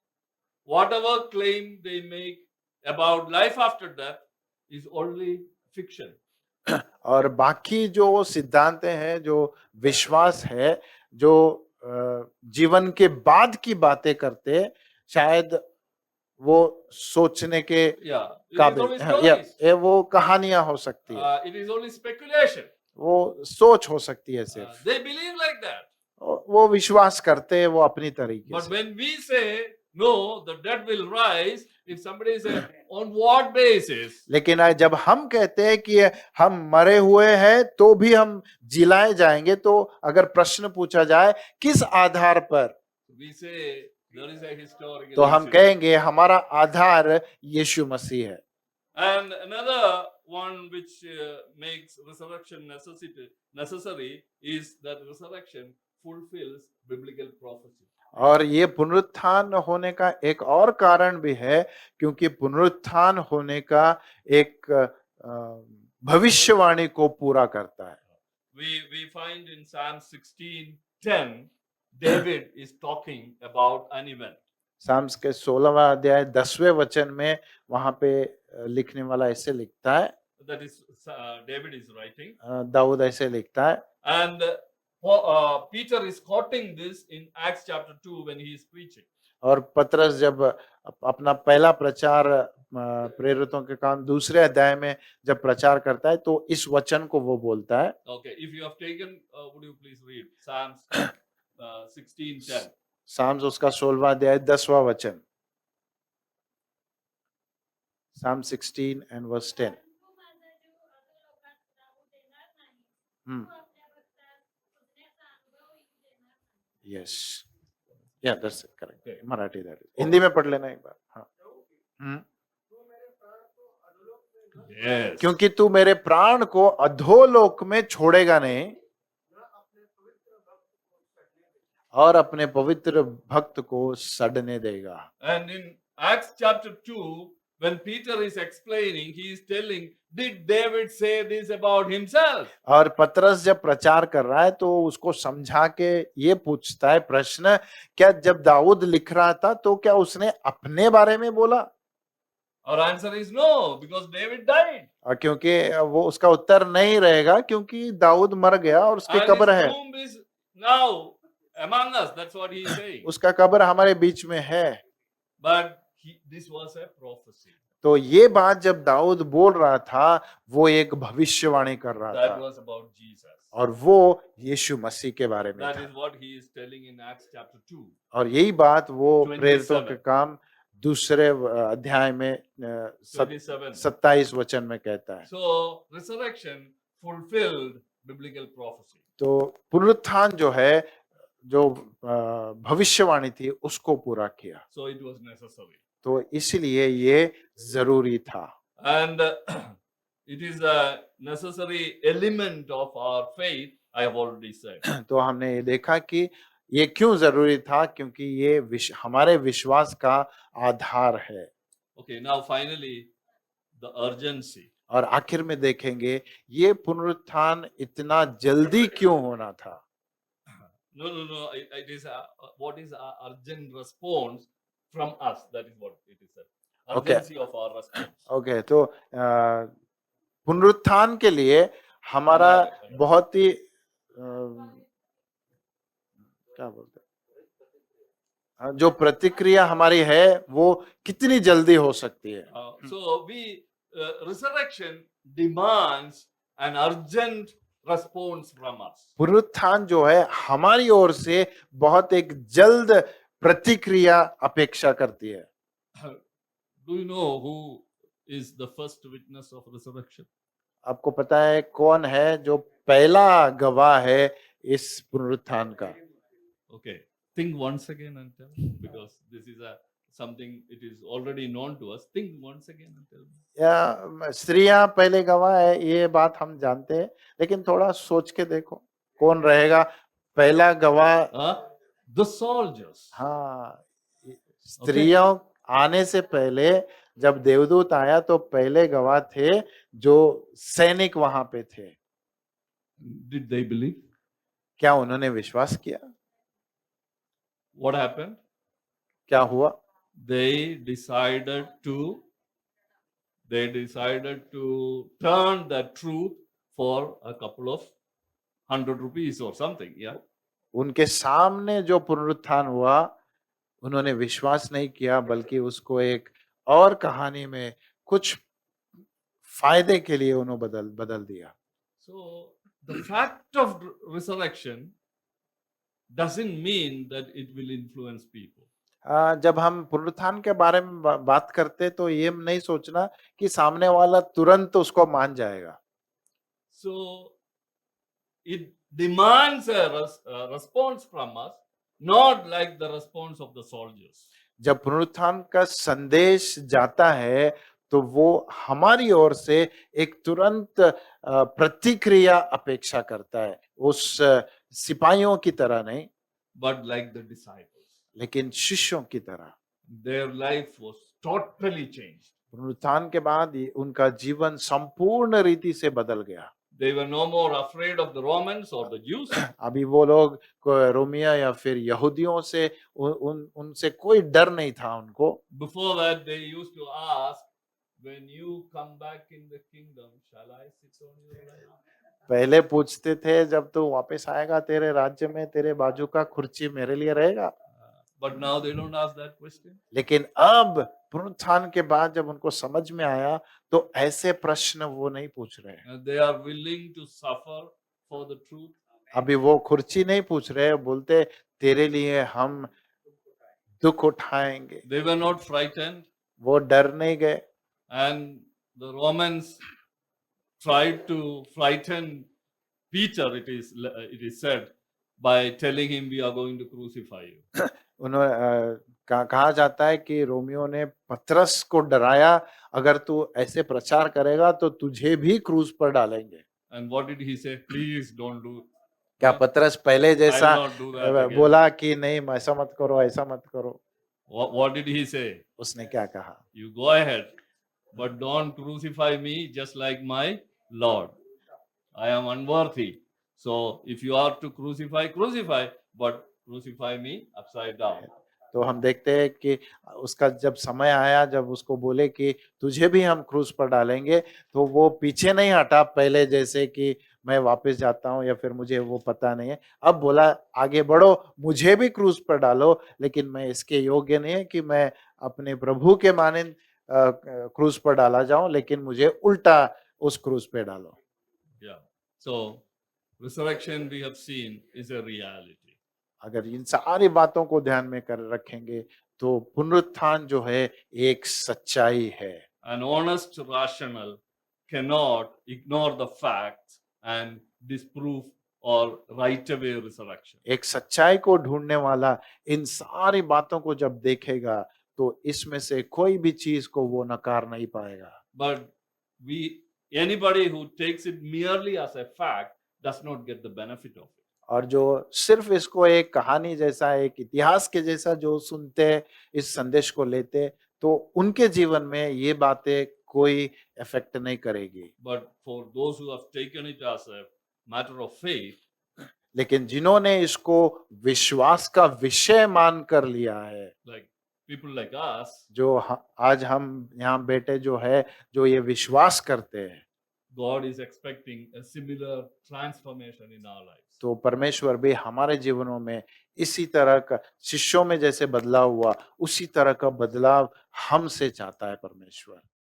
whatever claim they make about life after death, is only fiction. और बाकी जो सिद्धांत हैं, जो विश्वास है, जो जीवन के बाद की बातें करते, शायद वो सोचने के काबिल है, वो कहानियां हो सकती है, It is only speculation. वो सोच हो सकती है सिर्फ। They believe like that. वो विश्वास करते हैं वो अपनी तरीके But से। when we say no, the dead will rise, if somebody says, on what basis? लेकिन जब हम कहते हैं कि हम मरे हुए हैं तो भी हम जिलाए जाएंगे, तो अगर प्रश्न पूछा जाए किस आधार पर, We say there is a historical तो हम incident. कहेंगे हमारा आधार यीशु मसीह है. And another one which makes resurrection necessary is that resurrection fulfills biblical prophecy. और ये पुनरुत्थान होने का एक और कारण भी है, क्योंकि पुनरुत्थान होने का एक भविष्यवाणी को पूरा करता है. We find in Psalm 16:10, David is talking about an event. Psalms के 16वां अध्याय 10वें वचन में वहां पे लिखने वाला ऐसे लिखता है, That is, David is writing. Dawood ऐसे लिखता है. And Peter is quoting this in Acts chapter 2 when he is preaching. और पतरस जब अपना पहला प्रचार प्रेरितों के काम 2 अध्याय में जब प्रचार करता है, तो इस वचन को वो बोलता है. Okay, if you have taken, would you please read Psalms 16:10? Sam's उसका 16वां अध्याय 10वां वचन. Psalm 16 and verse 10. Yes. Yeah, that's it, correct. Okay. Marathi that is. Hindi में पढ़ लेना एक बार. हाँ. तू मेरे प्राण को अधोलोक में न Yes. क्योंकि तू मेरे प्राण को अधोलोक में छोड़ेगा नहीं अपने पवित्र भक्त को सड़ने दे। और अपने पवित्र भक्त को सड़ने देगा. And in Acts chapter 2, when Peter is explaining, he is telling, did David say this about himself? और पतरस जब प्रचार कर रहा है तो उसको समझा के ये पूछता है प्रश्न, क्या जब दाऊद लिख रहा था तो क्या उसने अपने बारे में बोला? Our answer is no, because David died. और क्योंकि वो उसका उत्तर नहीं रहेगा, क्योंकि दाऊद मर गया और उसकी And कब्र his है. tomb is now among us. That's what he is saying. उसका कब्र हमारे बीच में है. But this was a prophecy. तो ये बात जब दाऊद बोल रहा था, वो एक भविष्यवाणी कर रहा That था, was about Jesus. और वो यीशु मसीह के बारे में That था. is what he is telling in Acts chapter 2. और यही बात वो 27. प्रेरितों के काम 2 अध्याय में 27. 27 वचन में कहता है. So resurrection fulfilled biblical prophecy. तो पुनरुत्थान जो है, जो भविष्यवाणी थी, उसको पूरा किया. So it was necessary. तो इसलिए ये जरूरी था. And it is a necessary element of our faith, I have already said. तो हमने ये देखा कि ये क्यों जरूरी था, क्योंकि ये हमारे विश्वास का आधार है. Okay, now finally, the urgency. और आखिर में देखेंगे ये पुनरुत्थान इतना जल्दी क्यों होना था. No. It is what is our urgent response from us? That is what it is. Okay. Urgency of our response. Okay, तो पुनरुत्थान के लिए हमारा बहुत ही क्या बोलते हैं, जो प्रतिक्रिया हमारी है वो कितनी जल्दी हो सकती है. So resurrection demands an urgent response from us. पुनरुत्थान जो है हमारी ओर से बहुत एक जल्द प्रतिक्रिया अपेक्षा करती है. Do you know who is the first witness of resurrection? आपको पता है कौन है जो पहला गवाह है इस पुनरुत्थान का? Okay, think once again and tell, because this is something it is already known to us. Think once again and tell me. या स्त्रियां पहले गवाह है, ये बात हम जानते हैं, लेकिन थोड़ा सोच के देखो कौन रहेगा पहला गवाह. The soldiers. हाँ, स्त्रियों आने से पहले जब देवदूत आया तो पहले गवाह थे जो सैनिक वहां पे थे. Did they believe? क्या उन्होंने विश्वास किया? What happened? क्या हुआ? They decided to turn the truth for a couple of 100 rupees or something. Yeah. उनके सामने जो पुनरुत्थान हुआ, उन्होंने विश्वास नहीं किया, बल्कि उसको एक और कहानी में कुछ फायदे के लिए उन्होंने बदल दिया. So the fact of resurrection doesn't mean that it will influence people. जब हम पुनरुत्थान के बारे में बात करते तो ये नहीं सोचना कि सामने वाला तुरंत उसको मान जाएगा। So it demands a response from us, not like the response of the soldiers. जब पुनरुत्थान का संदेश जाता है तो वो हमारी ओर से एक तुरंत प्रतिक्रिया अपेक्षा करता है, उस सिपाहियों की तरह नहीं, But like the disciples, लेकिन शिष्यों की तरह। their life was totally changed. पुनरुत्थान के बाद उनका जीवन संपूर्ण रीति से बदल गया। They were no more afraid of the Romans or the Jews. अभी वो लोग रोमिया या फिर यहूदियों से उनसे कोई डर नहीं था उनको। Before that, they used to ask, when you come back in the kingdom, shall I sit on your right? पहले पूछते थे, जब तू वापस आएगा तेरे राज्य में तेरे बाजू का कुर्सी मेरे लिए रहेगा। But now they don't ask that question. लेकिन अब पुनरुत्थान के बाद जब उनको समझ में आया तो ऐसे प्रश्न वो नहीं पूछ रहे। They are willing to suffer for the truth. अभी वो कुर्सी नहीं पूछ रहे, बोलते तेरे लिए हम दुख उठाएंगे। They were not frightened. वो डर नहीं गए। And the Romans tried to frighten Peter, it is said, by telling him, we are going to crucify you. कहा जाता है कि रोमियो ने पतरस को डराया, अगर तू ऐसे प्रचार करेगा तो तुझे भी क्रूस पर डालेंगे। And what did he say? Please don't do. क्या पतरस पहले जैसा I will not do that again. बोला कि नहीं ऐसा मत करो, ऐसा मत करो? What did he say? उसने क्या कहा? You go ahead, but don't crucify me just like my Lord. I am unworthy. So if you are to crucify, crucify, but crucify me upside down. तो हम देखते हैं कि उसका जब समय आया, जब उसको बोले कि तुझे भी हम क्रूस पर डालेंगे, तो वो पीछे नहीं हटा पहले जैसे कि मैं वापस जाता हूं या फिर मुझे वो पता नहीं है। अब बोला आगे बढ़ो, मुझे भी क्रूस पर डालो, लेकिन मैं इसके योग्य नहीं है कि मैं अपने प्रभु के मानिंद क्रूस पर डाला जाऊं, लेकिन मुझे उल्टा उस क्रूस पे डालो। Yeah. So resurrection we have seen is a reality. अगर इन सारी बातों को ध्यान में कर रखेंगे तो पुनरुत्थान जो है एक सच्चाई है। An honest rational cannot ignore the facts and disprove or right away resurrection. एक सच्चाई को ढूंढने वाला इन सारी बातों को जब देखेगा तो इसमें से कोई भी चीज को वो नकार नहीं पाएगा। But anybody who takes it merely as a fact does not get the benefit of it. और जो सिर्फ इसको एक कहानी जैसा, एक इतिहास के जैसा जो सुनते हैं, इस संदेश को लेते, तो उनके जीवन में ये बातें कोई इफेक्ट नहीं करेगी। But for those who have taken it as a matter of faith, लेकिन जिन्होंने इसको विश्वास का विषय मान कर लिया है, like people like us, जो आज हम यहाँ बैठे जो है, जो ये विश्वास करते हैं, God is expecting a similar transformation in our lives. तो परमेश्वर भी हमारे जीवनों में इसी तरह का, शिष्यों में जैसे बदलाव हुआ उसी तरह का बदलाव हमसे चाहता है परमेश्वर।